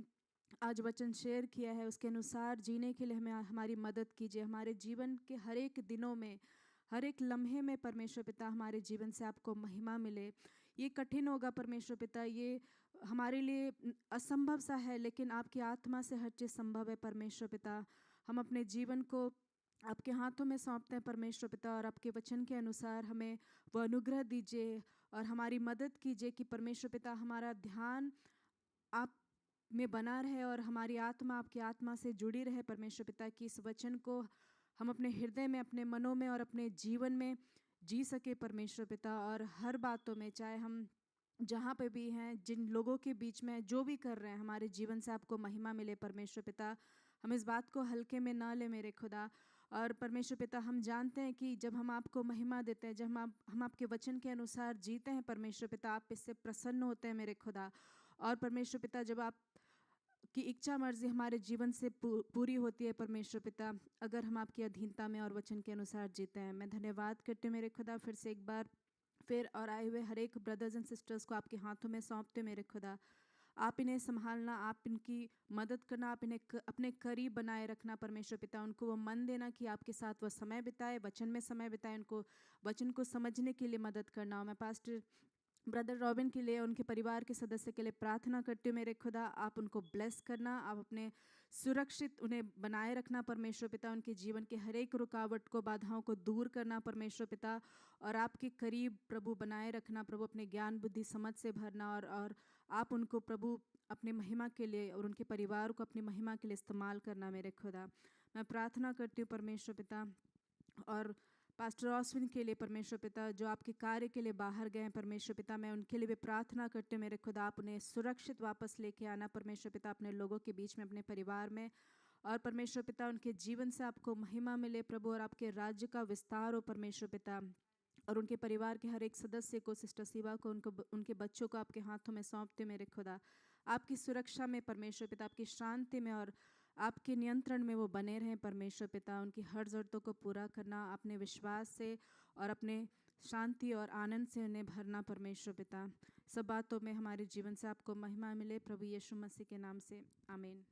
S3: आज वचन शेयर किया है, उसके अनुसार जीने के लिए हमें हमारी मदद कीजिए। हमारे जीवन के हर एक दिनों में, हर एक लम्हे में परमेश्वर पिता, हमारे जीवन से आपको महिमा मिले। ये कठिन होगा परमेश्वर पिता, ये हमारे लिए असंभव सा है, लेकिन आपकी आत्मा से हर चीज़ संभव है परमेश्वर पिता। हम अपने जीवन को आपके हाथों में सौंपते हैं परमेश्वर पिता, और आपके वचन के अनुसार हमें वो अनुग्रह दीजिए और हमारी मदद कीजिए कि परमेश्वर पिता हमारा ध्यान आप में बना रहे और हमारी आत्मा आपकी आत्मा से जुड़ी रहे परमेश्वर पिता। कि इस वचन को हम अपने हृदय में, अपने मनों में और अपने जीवन में जी सके परमेश्वर पिता। और हर बातों में, चाहे हम जहाँ पे भी हैं, जिन लोगों के बीच में जो भी कर रहे हैं, हमारे जीवन से आपको महिमा मिले परमेश्वर पिता। हम इस बात को हल्के में ना ले मेरे खुदा। और परमेश्वर पिता, हम जानते हैं कि जब हम आपको महिमा देते हैं, जब हम आपके वचन के अनुसार जीते हैं परमेश्वर पिता, आप इससे प्रसन्न होते हैं मेरे खुदा। और परमेश्वर पिता, जब आप की इच्छा मर्जी हमारे जीवन से पूरी होती है परमेश्वर पिता, अगर हम आपकी अधीनता में और वचन के अनुसार जीते हैं। मैं धन्यवाद करती हूँ मेरे खुदा, फिर से एक बार फिर और आए हुए हर एक ब्रदर्स एंड सिस्टर्स को आपके हाथों में सौंपते मेरे खुदा। आप इन्हें संभालना, आप इनकी मदद करना, आप इन्हें अपने करीब बनाए रखना परमेश्वर पिता। उनको वो मन देना कि आपके साथ वो समय बिताए, वचन में समय बिताए, उनको वचन को समझने के लिए मदद करना। मैं पास्टर ब्रदर रॉबिन के लिए, उनके परिवार के सदस्य के लिए प्रार्थना करती हूँ मेरे खुदा। आप उनको ब्लेस करना, आप अपने सुरक्षित उन्हें बनाए रखना परमेश्वर पिता। उनके जीवन के हर एक रुकावट को, बाधाओं को दूर करना परमेश्वर पिता, और आपके करीब प्रभु बनाए रखना प्रभु। अपने ज्ञान बुद्धि समझ से भरना, और आप उनको प्रभु अपने महिमा के लिए और उनके परिवार को अपनी महिमा के लिए इस्तेमाल करना मेरे खुदा। मैं प्रार्थना करती हूँ परमेश्वर पिता। और पास्टर ऑस्विन के लिए परमेश्वर पिता, जो आपके कार्य के लिए बाहर गए हैं परमेश्वर पिता, मैं उनके लिए भी प्रार्थना करते हूँ मेरे खुदा, आप उन्हें सुरक्षित वापस लेके आना परमेश्वर पिता, अपने लोगों के बीच में, अपने परिवार में। और परमेश्वर पिता, उनके जीवन से आपको महिमा मिले प्रभु, और आपके राज्य का विस्तार हो परमेश्वर पिता। और उनके परिवार के हर एक सदस्य को, सिस्टर शिवा को, उनके बच्चों को आपके हाथों में सौंपते मेरे खुदा। आपकी सुरक्षा में परमेश्वर पिता, आपकी शांति में और आपके नियंत्रण में वो बने रहें परमेश्वर पिता। उनकी हर ज़रूरतों को पूरा करना, अपने विश्वास से और अपने शांति और आनंद से उन्हें भरना परमेश्वर पिता। सब बातों में हमारे जीवन से आपको महिमा मिले प्रभु यीशु मसीह के नाम से, आमीन।